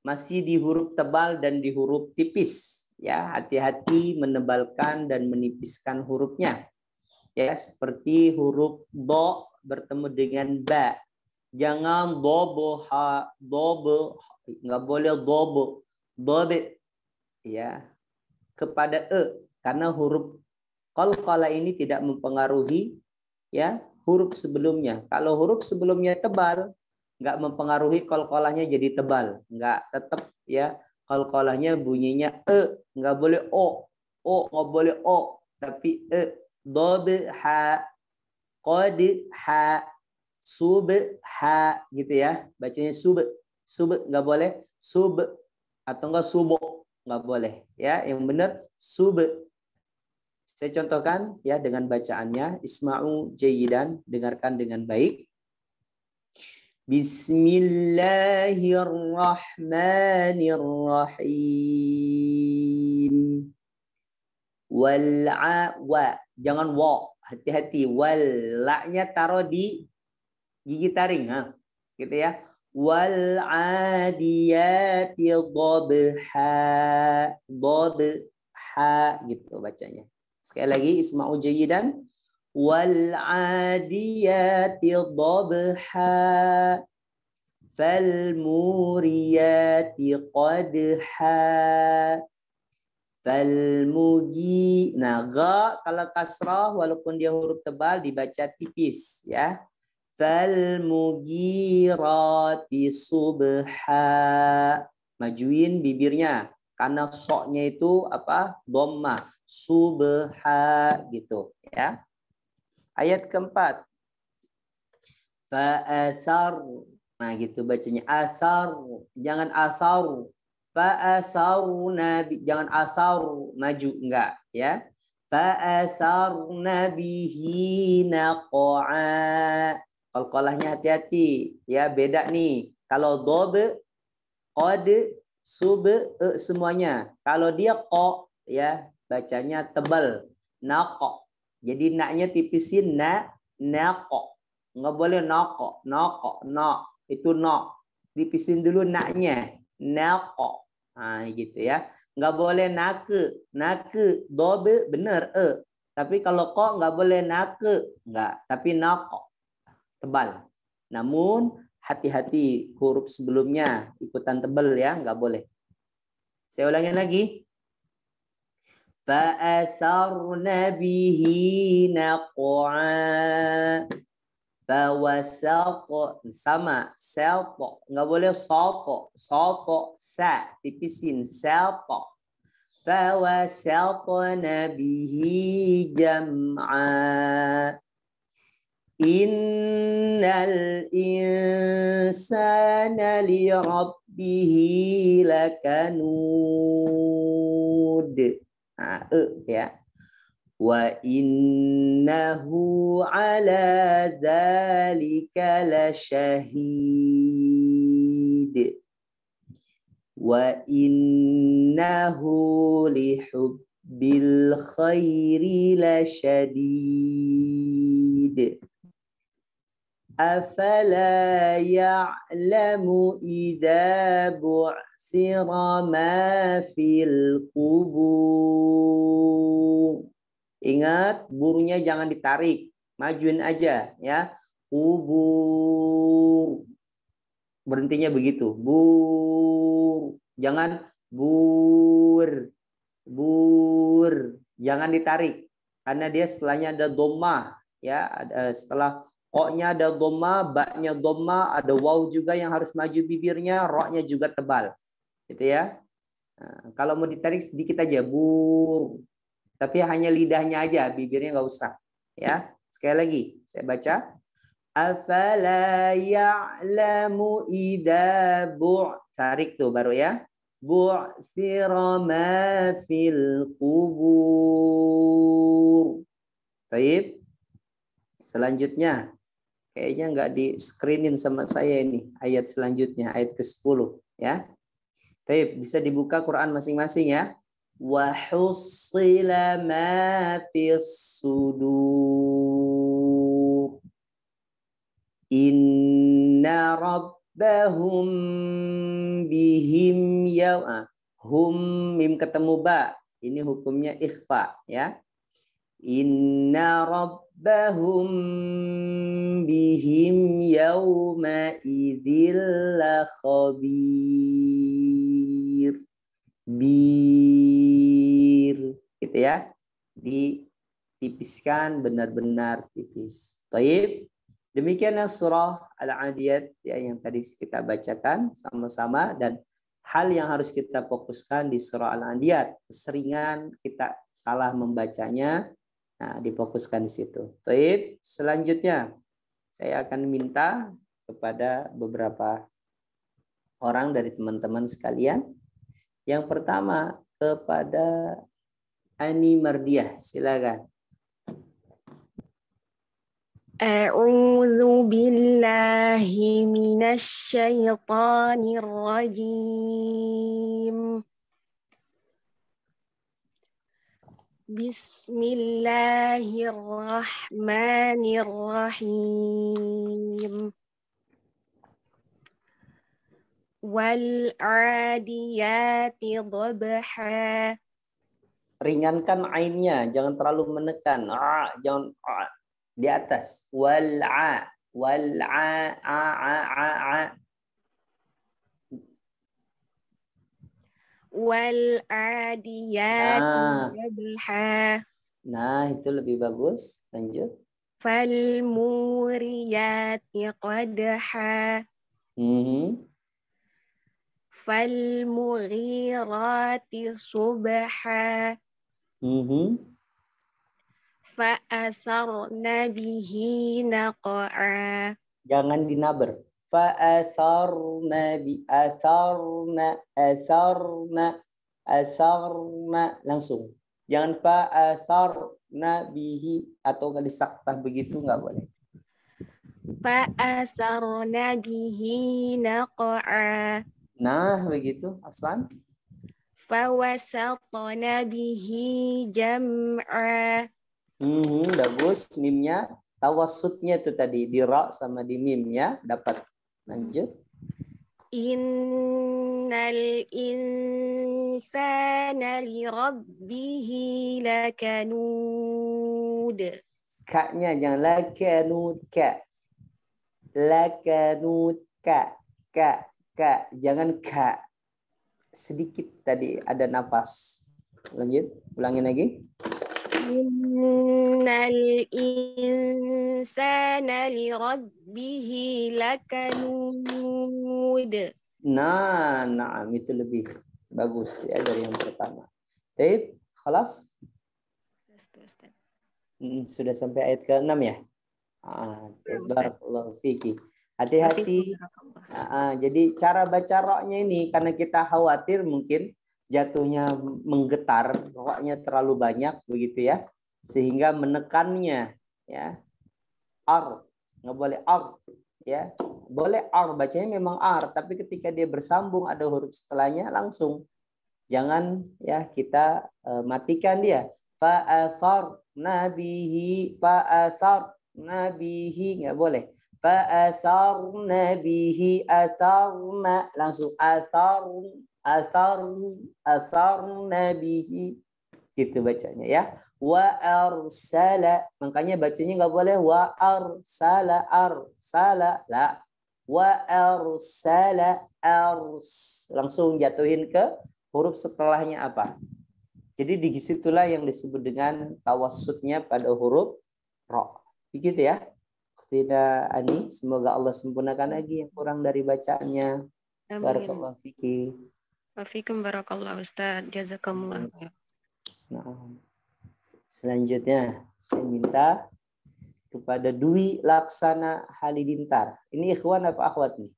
masih di huruf tebal dan di huruf tipis. Ya, hati-hati menebalkan dan menipiskan hurufnya. Ya, seperti huruf do bertemu dengan ba. Jangan dobo ha, dobo, nggak boleh dobo, dobe. Ya, kepada karena huruf qalqalah ini tidak mempengaruhi ya huruf sebelumnya. Kalau huruf sebelumnya tebal, nggak mempengaruhi qalqalahnya jadi tebal, nggak, tetap ya qalqalahnya bunyinya nggak boleh o nggak boleh o, tapi dob ha, qad ha, sub ha gitu ya, bacanya sub nggak boleh sub atau enggak subo, nggak boleh ya, yang benar sub. Saya contohkan ya dengan bacaannya. Isma'u jayyidan, dengarkan dengan baik. Bismillahirrahmanirrahim. Wa, jangan wa, hati-hati. Wal, la-nya taruh di gigi taring, gitu ya. Wal adiyati dhabha, dhabha gitu bacanya. Sekali lagi, isma'u jayyidan. Wal adiyati dhabha, fal muriyati qadha, fal mugi. Nah, gha kalau kasrah walaupun dia huruf tebal dibaca tipis ya. Fal mugirati subha. Majuin bibirnya karena soknya itu apa? Dhammah. Subha gitu ya. Ayat keempat. Fa'asar. Nah gitu bacanya. Asar. Jangan asar. Fa'asarna, jangan asar. Maju enggak ya. Fa'asarna bihi naqa'a. Qalqalahnya hati-hati ya, beda nih. Kalau dobe, qad, sub, semuanya. Kalau dia qa ya bacanya tebal, naqo. Jadi naknya tipisin naqo. Enggak boleh naqo, no. Itu no. Tipisin dulu naknya, naqo. Nah, gitu ya. Enggak boleh nake. Dobe benar Tapi kalau qa enggak boleh nake, enggak, tapi naqo. Tebal. Namun hati-hati huruf sebelumnya ikutan tebal ya, enggak boleh. Saya ulangi lagi. Fa'asarna bihi naq'a. Fawasaqa, sama salqa, enggak boleh saqa, sa tipisin salqa. Fawasaqna bihi jam'a. Innal insana li rabbihi lakanud. Nah, ya. Wa innahu ala dzalika lasyahid. Wa innahu lihubbil khairi lasyadid. Afala ya'lamu idza bu'sira ma fil qubur. Ingat, burunya jangan ditarik, majuin aja ya. Qubur. Berhentinya begitu. Bur. Jangan bur. Jangan ditarik karena dia setelahnya ada dhammah ya, setelah qa-nya ada dhammah, ba-nya dhammah, ada waw juga yang harus maju bibirnya, ro-nya juga tebal. Gitu ya. Nah, kalau mau ditarik sedikit aja, bur. Tapi hanya lidahnya aja, bibirnya nggak usah. Ya, sekali lagi saya baca. Afala ya'lamu idza tarik tuh baru ya. Bu'sira ma fil qubur. Baik. Selanjutnya. Kayaknya nggak di screenin sama saya ini ayat selanjutnya, ayat ke-10 ya. Baik, bisa dibuka Quran masing-masing ya. wa hussila ma fis sudur. Inna rabbahum bihim hum mim ketemu ba. Ini hukumnya ikhfa ya. Inna rabbahum bihim yawma idzil khabir. Bir gitu ya. Ditipiskan benar-benar tipis. Baik. Demikian surah Al-Adiyat ya, yang tadi kita bacakan sama-sama, dan hal yang harus kita fokuskan di surah Al-Adiyat, keseringan kita salah membacanya, nah difokuskan di situ. Baik, selanjutnya saya akan minta kepada beberapa orang dari teman-teman sekalian. Yang pertama kepada Ani Mardiah, silakan. A'udzu billahi minasy syaithanir rajim. Bismillahirrahmanirrahim. Wal 'adiyati dhabha. Ringankan ainnya, jangan terlalu menekan. Jangan di atas. Wal'a Wal 'adiyati dhabha. Nah, itu lebih bagus. Lanjut. Fal muriyati qadha. Fal mughirati subha. Fa'asarna bihi naqa'a. Jangan dinaber. Fa'asarna asarna langsung. Jangan fa'asarna bihi atau nggak disaktah begitu, nggak boleh. Fa'asarna bihi naqa'a. Nah, begitu, Aslan. Fawasatna bihi jam'a. Bagus, mimnya tawassutnya itu tadi di ra sama di mimnya dapat. Lanjut. Innal insana li rabbihi lakanud. Ka-nya jangan lakanud ka. Lakanud ka. Ka. Jangan ka. Sedikit tadi ada napas. Lanjut, ulangin lagi. Innal insana li rabbihi lakanud. Nah, itu lebih bagus ya dari yang pertama. Baik, khalas? Sudah sampai ayat ke-6 ya? Barakallahu fiki. Hati-hati. Jadi cara baca roknya ini, karena kita khawatir mungkin jatuhnya menggetar, roknya terlalu banyak begitu ya, sehingga menekannya ya. Ar, nggak boleh ar ya. Boleh ar, bacanya memang ar, tapi ketika dia bersambung ada huruf setelahnya langsung. Jangan ya kita matikan dia. Fa'asar nabihi, fa'asar nabihi, nggak boleh. Fa'asar nabihi, asarna langsung asarna bihi, gitu bacanya ya. Wa arsala, makanya bacanya nggak boleh wa arsala la. Wa arsala langsung jatuhin ke huruf setelahnya apa. Jadi disitulah yang disebut dengan tawassutnya pada huruf ro. Begitu ya. Tidak, Ani, semoga Allah sempurnakan lagi yang kurang dari bacaannya. Barakallahu fiki. Wafikum barakallahu Ustaz. Jazakumullah. Nah, selanjutnya saya minta kepada Dwi Laksana Halilintar. Ini ikhwan apa akhwat nih?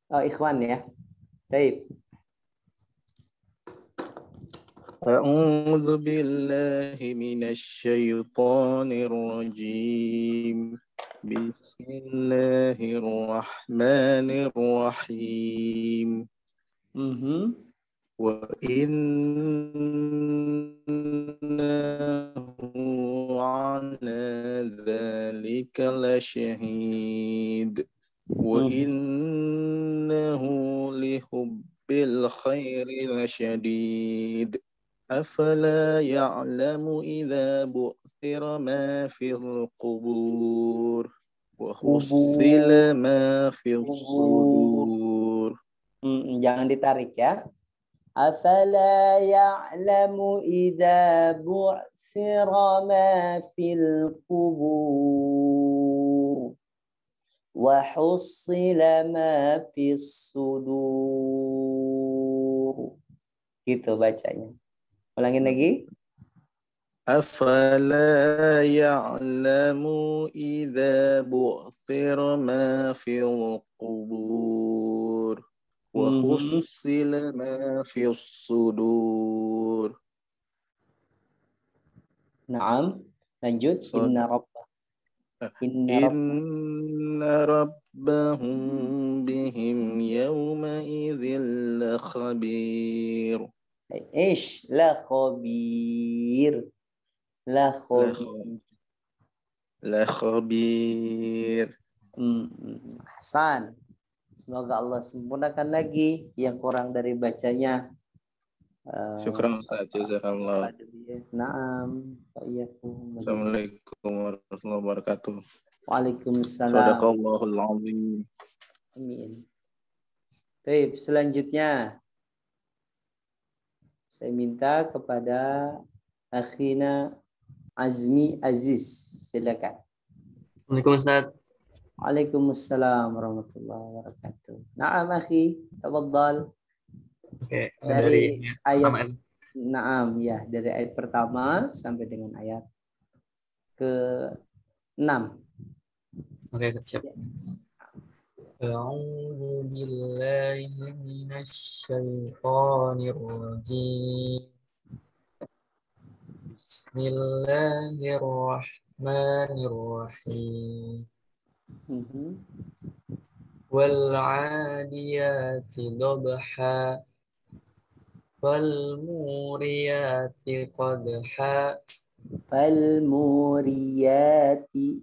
Oh, ikhwan ya. Baik. A'udzu billahi minasy syaithanir rajim. Bismillahirrahmanirrahim. wa innahu ala dzalika lasyahid wa innahu lihubbil khairi lasyadid afala ya'lamu idza bu'thira ma fil qubur wa hussila ma fis sudur. Jangan ditarik ya. Afala ya'lamu idza bu'thira ma fil qubur wa hussila ma fis sudur. Gitu bacanya. Ulangin lagi. Afala ya'lamu idza bu'thira ma fil qubur wa hussila ma fis sudur. Naam, lanjut. Inna rabbahum bihim yawma idzil lakhabir. Ish la khabir. La khabir. Hasan. Semoga Allah sempurnakan lagi yang kurang dari bacanya. Syukran Ustaz, jazakallah. Naam. Assalamualaikum warahmatullahi wabarakatuh. Waalaikumsalam. Shadaqallahul azim. Amin. Baik, selanjutnya saya minta kepada akhina Azmi Aziz, silakan. Assalamualaikum Ustaz. Waalaikumsalam warahmatullahi wabarakatuh. Naam akhi, tafadhal. Oke, dari ayat pertama. Naam ya, dari ayat pertama sampai dengan ayat ke-6. Oke, siap. A'udzu billahi minasy syaithanir rajim. Bismillahirrahmanirrahim. Wal 'adiyati dhabha wal muriyati qadha fal muriyati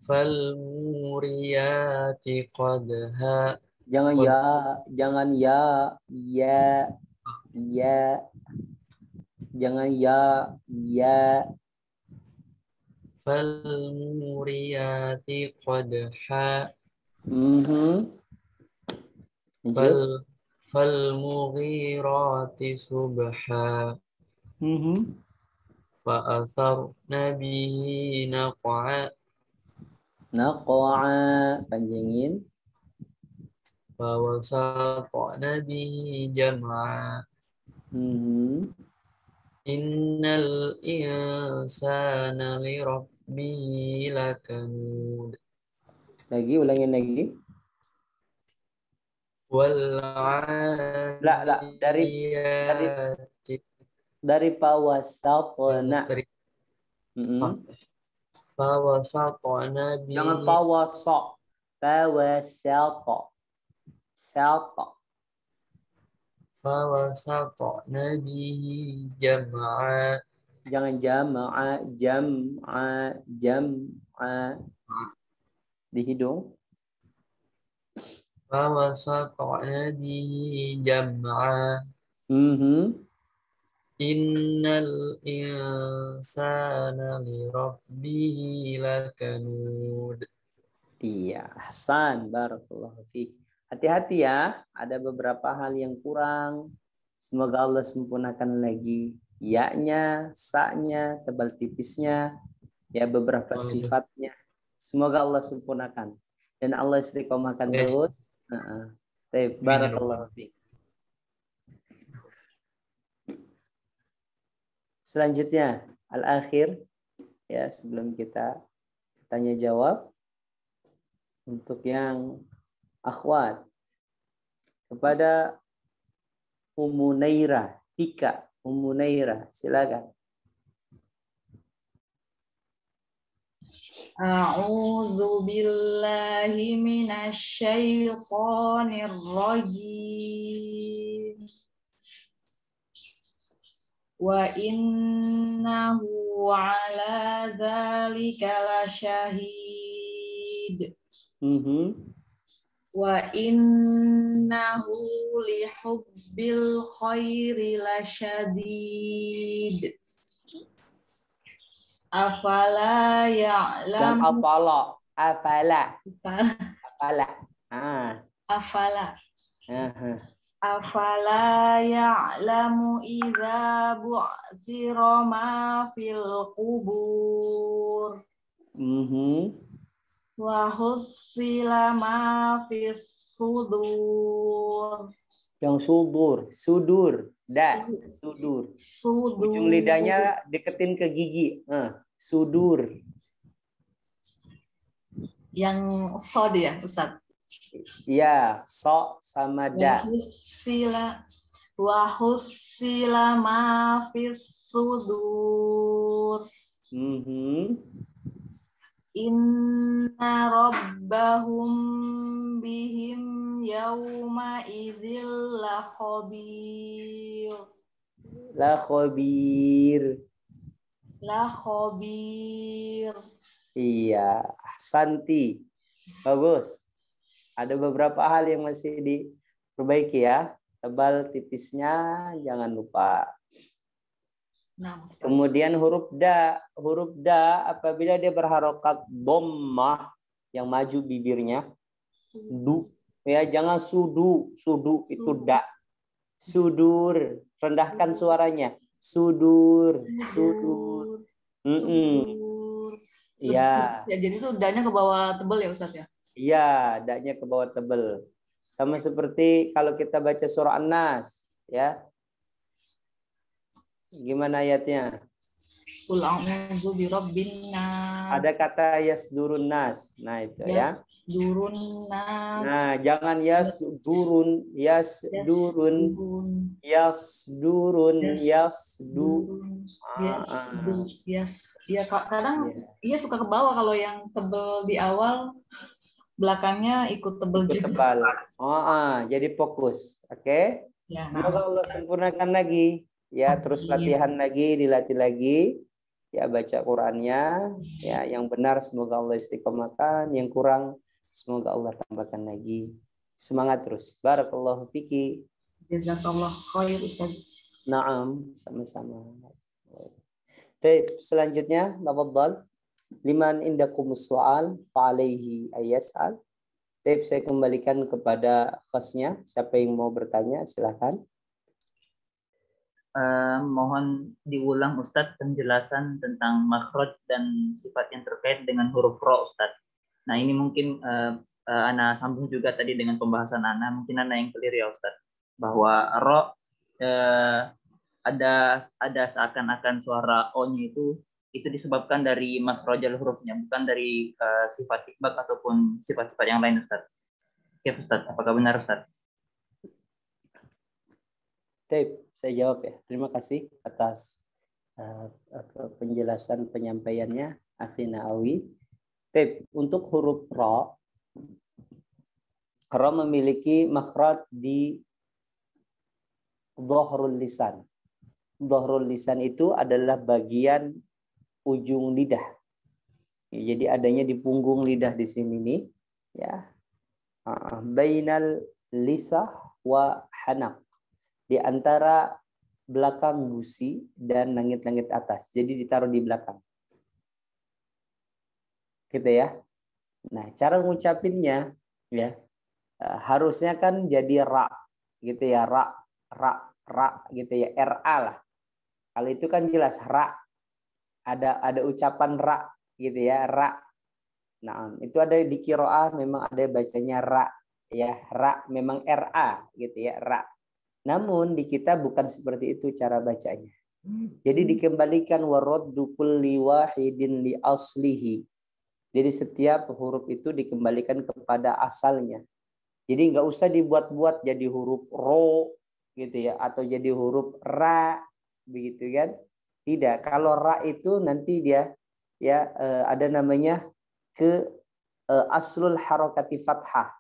fal muriyati qadha. Jangan jangan fal muriyati qadha fal mughirati subha fa atharna bihi naq'a panjangin fa wasatna bihi jam'a innal insana li rabbihi lakanud. Lagi, ulangin lagi. Dari pawasatna. Pawasatna bihi. Jangan pawasat. Pawasata. Fawasatna bihi jam'a. Jangan jam'a di hidung. Fawasatna bihi jam'a. Innal insana li rabbihi lakanud. Iya, Hasan, barakallahu fiik. Hati-hati ya, ada beberapa hal yang kurang. Semoga Allah sempurnakan lagi ya-nya, sa-nya, tebal tipisnya, ya beberapa sifatnya. Semoga Allah sempurnakan dan Allah istiqomahkan terus. Barakallahu fiik. Selanjutnya al-akhir ya, sebelum kita tanya jawab untuk yang akhwat kepada Ummu Nairah, Tika Ummu Nairah, silakan. A'udzu billahi minasyaitonir rajim. Wa innahu ala dzalika lasyahid. Wa innahu lihubbil khairi lasyadid. Afala ya'lam. Dan afala. Afala ya'lamu idza bu'thira ma fil qubur. Wa hussila ma fis sudur. Yang sudur. Ujung lidahnya deketin ke gigi. Sudur. Yang sod ya, Ustaz? Iya, so sama da. Wa hussila ma fis sudur. Inna rabbahum bihim yawma idzil la khabir. La khabir. Iya, Santi. Bagus. Ada beberapa hal yang masih diperbaiki ya. Tebal tipisnya jangan lupa. Kemudian huruf da apabila dia berharokat dhammah yang maju bibirnya, du ya, jangan sudu itu da. Sudur, rendahkan suaranya. Sudur. Iya. Ya, jadi itu danya ke bawah tebal ya Ustaz ya? Iya, danya ke bawah tebal. Sama seperti kalau kita baca surah An-Nas ya. Gimana ayatnya? Qul a'udzu birabbin nas. Ada kata yasdurun nas. Nah, itu ya. Yasdurun nas. Nah, jangan yasdurun. Ya, kadang dia suka ke bawah kalau yang tebal di awal, belakangnya ikut tebal juga. Tebal. Jadi fokus. Oke? Ya, Semoga Allah sempurnakan lagi. Ya, terus latihan lagi, dilatih lagi. Ya, baca Qur'annya. Ya, yang benar semoga Allah istiqomahkan, yang kurang semoga Allah tambahkan lagi. Semangat terus. Barakallahu fiki. Jazakallah khair Ustaz. Naam, sama-sama. Baik, selanjutnya tafadhal. Liman indakumus soal fa'alaihi ayyas'al. Baik, saya kembalikan kepada hostnya. Siapa yang mau bertanya, silakan. Mohon diulang Ustadz penjelasan tentang makhraj dan sifat yang terkait dengan huruf ro Ustadz. Nah ini mungkin Ana sambung juga tadi dengan pembahasan Ana, mungkin Ana yang clear ya Ustadz, bahwa ro ada seakan-akan suara o-nya itu disebabkan dari makhrajal hurufnya, bukan dari sifat ikbal ataupun sifat-sifat yang lain Ustadz. Oke Ustadz, apakah benar Ustadz? Baik, saya jawab ya. Terima kasih atas penjelasan penyampaiannya, Afina Awi. Baik, untuk huruf ro memiliki makhraj di dhahrul lisan. Dhahrul lisan itu adalah bagian ujung lidah. Jadi adanya di punggung lidah di sini nih, ya. Bainal lisah wa hanaq. Di antara belakang gusi dan langit-langit atas. Jadi ditaruh di belakang. Gitu ya. Nah, cara ngucapinnya ya harusnya kan jadi ra gitu ya, ra gitu ya, ra lah. Kalau itu kan jelas ra. Ada ucapan ra gitu ya, ra. Nah, itu ada di qiraah memang ada bacanya ra ya, ra memang ra gitu ya, ra. Namun di kita bukan seperti itu cara bacanya. Jadi dikembalikan waraddu kulli wahidin li aslihi. Jadi setiap huruf itu dikembalikan kepada asalnya. Jadi nggak usah dibuat-buat jadi huruf ro gitu ya, atau jadi huruf ra begitu kan? Tidak. Kalau ra itu nanti dia ya ada namanya ke aslul harakati fathah,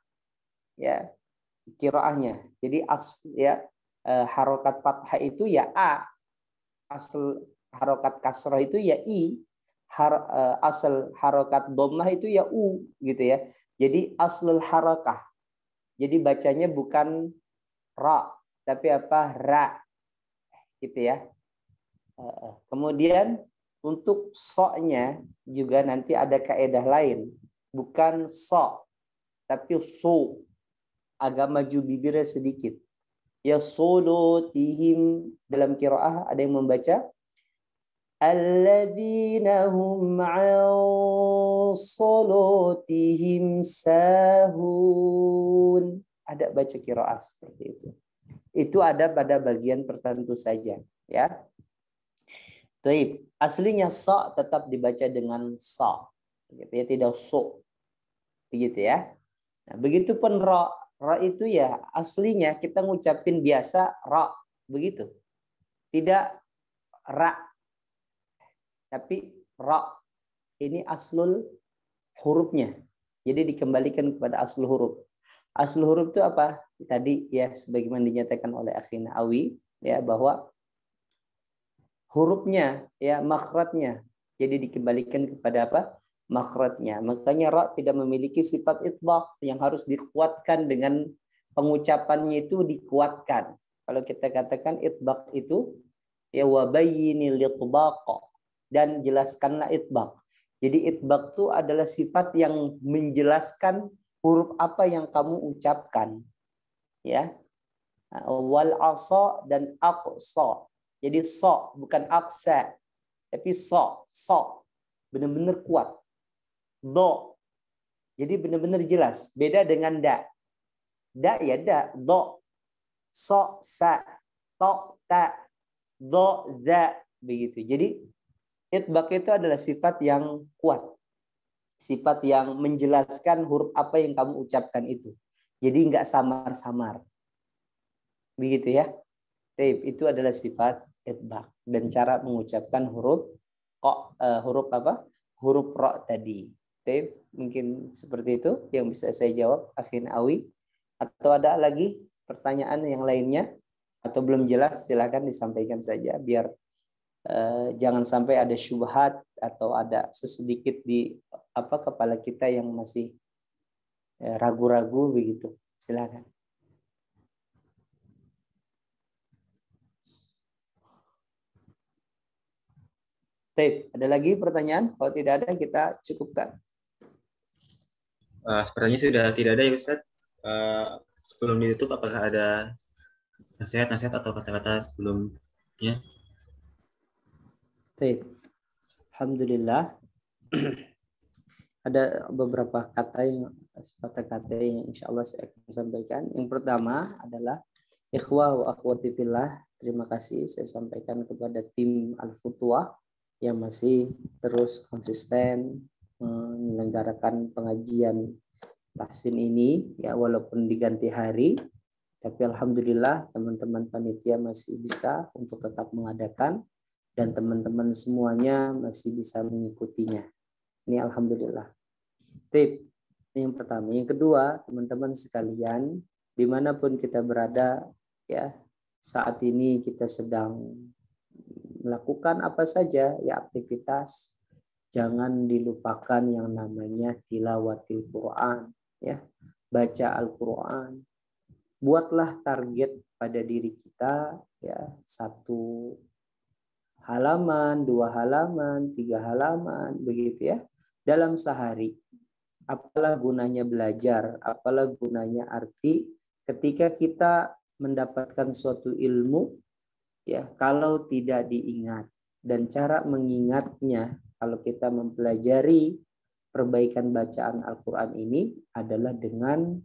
ya, qiraahnya. Jadi harokat fathah itu ya a, asal harokat kasrah itu ya i, asal harokat dhammah itu ya u, gitu ya. Jadi aslul harakah. Jadi bacanya bukan ra, tapi apa? Ra, gitu ya. Kemudian untuk so-nya juga nanti ada kaedah lain, bukan so, tapi so, agak maju bibirnya sedikit. Ya solotihim, dalam qiraah ada yang membaca alladzina hum an salatihim sahun. Ada baca qiraah seperti itu. Itu ada pada bagian tertentu saja, ya. Baik, aslinya sa tetap dibaca dengan sa, gitu ya, tidak so, begitu ya. Nah, begitupun ra. Ra itu ya aslinya kita ngucapin biasa ra, begitu. Tidak ra, tapi ra. Ini aslul hurufnya. Jadi dikembalikan kepada aslul huruf. Aslul huruf itu apa? Tadi ya sebagaimana dinyatakan oleh Akhina Awi, ya, bahwa hurufnya, ya, makhrajnya. Jadi dikembalikan kepada apa? Makhrajnya. Makanya ra tidak memiliki sifat itbaq yang harus dikuatkan dengan pengucapannya, itu dikuatkan. Kalau kita katakan itbaq itu ya wabayyinil itbaq, dan jelaskanlah itbaq. Jadi itbaq itu adalah sifat yang menjelaskan huruf apa yang kamu ucapkan, ya. Wal asa dan aqsa. Jadi so bukan aksa, tapi so, benar-benar kuat. Do, jadi benar-benar jelas. Beda dengan da. Da ya da, do, so, sa, to, ta, do, za, begitu. Jadi itbaq itu adalah sifat yang kuat, sifat yang menjelaskan huruf apa yang kamu ucapkan itu. Jadi enggak samar-samar, begitu ya. Itu adalah sifat itbaq dan cara mengucapkan huruf huruf apa? Huruf ra tadi. Mungkin seperti itu yang bisa saya jawab, Akhin Awi. Atau ada lagi pertanyaan yang lainnya atau belum jelas, silakan disampaikan saja biar jangan sampai ada syubhat atau ada sesedikit di kepala kita yang masih ragu-ragu begitu. Silakan. Ada lagi pertanyaan? Kalau tidak ada kita cukupkan. Sepertinya sudah tidak ada ya Ustaz. Sebelum ditutup apakah ada nasihat-nasihat atau kata-kata sebelumnya? Alhamdulillah. Ada beberapa kata yang insya Allah saya akan sampaikan. Yang pertama adalah ikhwah wa akhwati fillah. Terima kasih saya sampaikan kepada tim Al-Futuwah yang masih terus konsisten menyelenggarakan pengajian tahsin ini, ya, walaupun diganti hari, tapi alhamdulillah teman-teman panitia masih bisa untuk tetap mengadakan dan teman-teman semuanya masih bisa mengikutinya. Ini alhamdulillah. Tip yang pertama. Yang kedua, teman-teman sekalian, dimanapun kita berada, ya, saat ini kita sedang melakukan apa saja, ya, aktivitas, jangan dilupakan yang namanya tilawatil Quran, ya, baca Al-Quran. Buatlah target pada diri kita, ya, 1 halaman, 2 halaman, 3 halaman, begitu ya, dalam sehari. Apalah gunanya belajar, apalah gunanya arti ketika kita mendapatkan suatu ilmu, ya, kalau tidak diingat. Dan cara mengingatnya kalau kita mempelajari perbaikan bacaan Al-Quran ini adalah dengan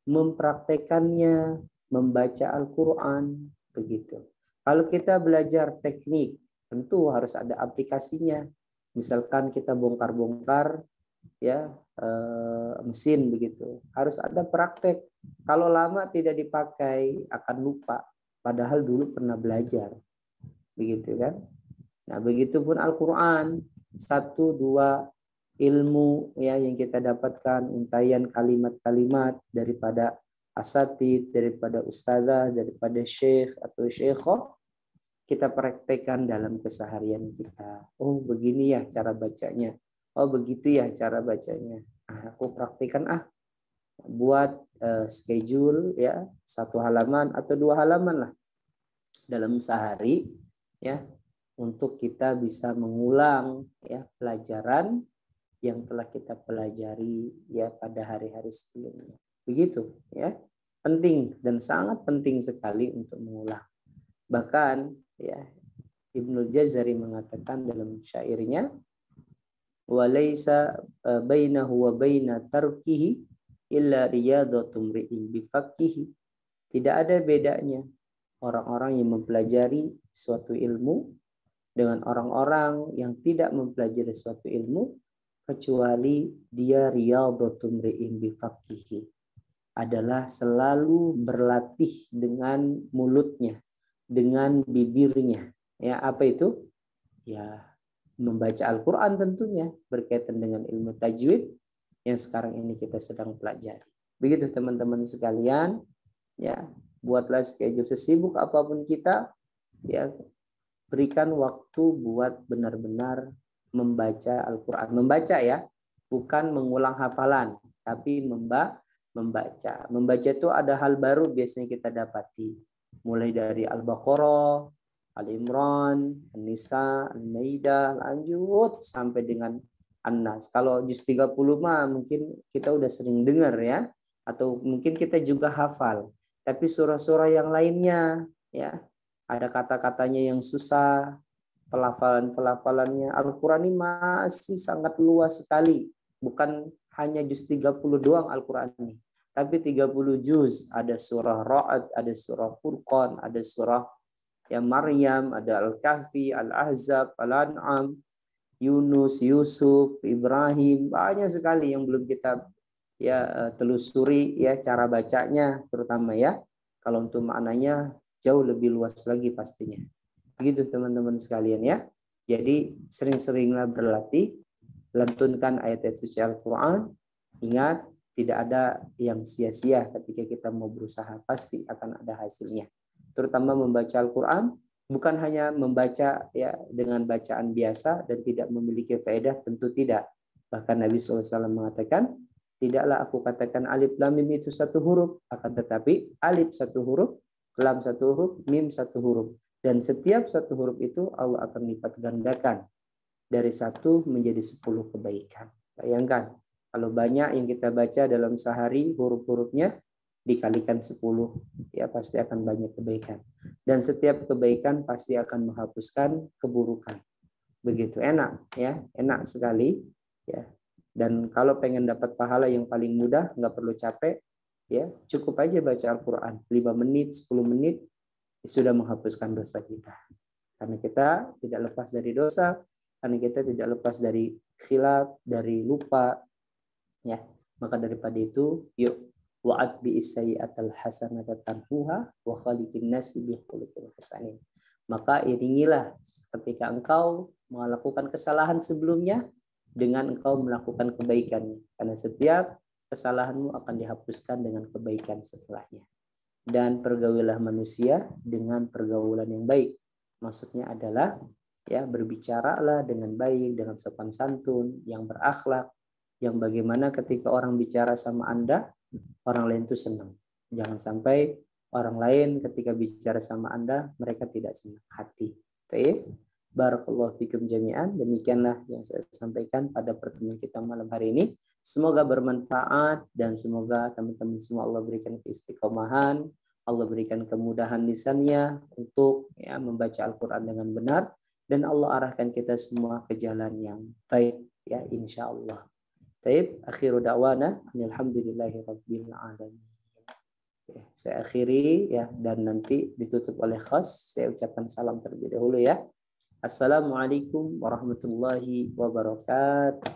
mempraktekannya, membaca Al-Quran, begitu. Kalau kita belajar teknik, tentu harus ada aplikasinya. Misalkan kita bongkar-bongkar, ya, mesin, begitu, harus ada praktek. Kalau lama tidak dipakai akan lupa, padahal dulu pernah belajar, begitu kan. Nah, begitupun Al-Quran, 1, 2 ilmu ya yang kita dapatkan, untayan kalimat-kalimat daripada asatid, daripada ustazah, daripada syekh atau syekhah, kita praktekkan dalam keseharian kita. Oh, begini ya cara bacanya. Oh, begitu ya cara bacanya. Aku praktikkan buat schedule ya, 1 halaman atau 2 halaman lah dalam sehari ya, untuk kita bisa mengulang ya pelajaran yang telah kita pelajari ya pada hari-hari sebelumnya. Begitu ya. Penting dan sangat penting sekali untuk mengulang. Bahkan ya Ibnul Jazari mengatakan dalam syairnya, walaysa bainahu wa baina tarkihi illa riyadatum ri'in bifaqqihi. Tidak ada bedanya orang-orang yang mempelajari suatu ilmu dengan orang-orang yang tidak mempelajari suatu ilmu, kecuali dia riyadatum ri'in bifaqqihi, adalah selalu berlatih dengan mulutnya, dengan bibirnya. Ya, apa itu? Ya, membaca Al-Quran tentunya, berkaitan dengan ilmu tajwid yang sekarang ini kita sedang pelajari. Begitu teman-teman sekalian, ya, buatlah schedule sesibuk apapun kita, ya, berikan waktu buat benar-benar membaca Al-Quran. Membaca ya, bukan mengulang hafalan, tapi membaca. Membaca itu ada hal baru biasanya kita dapati. Mulai dari Al-Baqarah, Al-Imran, An-Nisa, Al-Maidah, lanjut sampai dengan An-Nas. Kalau juz 30 mah mungkin kita udah sering dengar ya, atau mungkin kita juga hafal. Tapi surah-surah yang lainnya ya, ada kata-katanya yang susah, pelafalan-pelafalannya. Al-Quran ini masih sangat luas sekali. Bukan hanya juz 30 doang Al-Quran ini, tapi 30 juz. Ada surah Ra'd, ada surah Furqan, ada surah ya Maryam, ada Al-Kahfi, Al-Ahzab, Al-An'am, Yunus, Yusuf, Ibrahim. Banyak sekali yang belum kita ya telusuri ya cara bacanya terutama ya. Kalau untuk maknanya jauh lebih luas lagi pastinya. Begitu teman-teman sekalian ya. Jadi sering-seringlah berlatih, lantunkan ayat-ayat suci Al-Quran. Ingat, tidak ada yang sia-sia ketika kita mau berusaha, pasti akan ada hasilnya. Terutama membaca Al-Quran, bukan hanya membaca ya dengan bacaan biasa dan tidak memiliki faedah, tentu tidak. Bahkan Nabi SAW mengatakan, tidaklah aku katakan alif lam mim itu 1 huruf, akan tetapi alif 1 huruf, lam 1 huruf, mim 1 huruf. Dan setiap 1 huruf itu Allah akan lipat gandakan dari 1 menjadi 10 kebaikan. Bayangkan, kalau banyak yang kita baca dalam sehari huruf-hurufnya dikalikan 10, ya pasti akan banyak kebaikan. Dan setiap kebaikan pasti akan menghapuskan keburukan. Begitu enak ya, enak sekali ya. Dan kalau pengen dapat pahala yang paling mudah, nggak perlu capek ya, cukup aja baca Al-Quran 5 menit, 10 menit sudah menghapuskan dosa kita. Karena kita tidak lepas dari dosa, karena kita tidak lepas dari khilaf, dari lupa ya. Maka daripada itu, yuk wa'ad bi sayyi'atal hasanata tamhuha wa khaliqin nasi bi khuluqin hasanin. Maka iringilah ketika engkau melakukan kesalahan sebelumnya dengan engkau melakukan kebaikan, karena setiap kesalahanmu akan dihapuskan dengan kebaikan setelahnya. Dan pergaulilah manusia dengan pergaulan yang baik. Maksudnya adalah ya berbicaralah dengan baik, dengan sopan santun, yang berakhlak, yang bagaimana ketika orang bicara sama Anda, orang lain itu senang. Jangan sampai orang lain ketika bicara sama Anda, mereka tidak senang hati. Baik. Barakallahu fikum jami'an. Demikianlah yang saya sampaikan pada pertemuan kita malam hari ini. Semoga bermanfaat dan semoga teman-teman semua Allah berikan keistiqomahan, Allah berikan kemudahan lisannya untuk ya membaca Al-Quran dengan benar, dan Allah arahkan kita semua ke jalan yang baik ya insyaallah. Taib, akhiru da'wana alhamdulillahi rabbil alamin. Ya, saya akhiri ya, dan nanti ditutup oleh khas. Saya ucapkan salam terlebih dahulu ya. Assalamualaikum warahmatullahi wabarakatuh.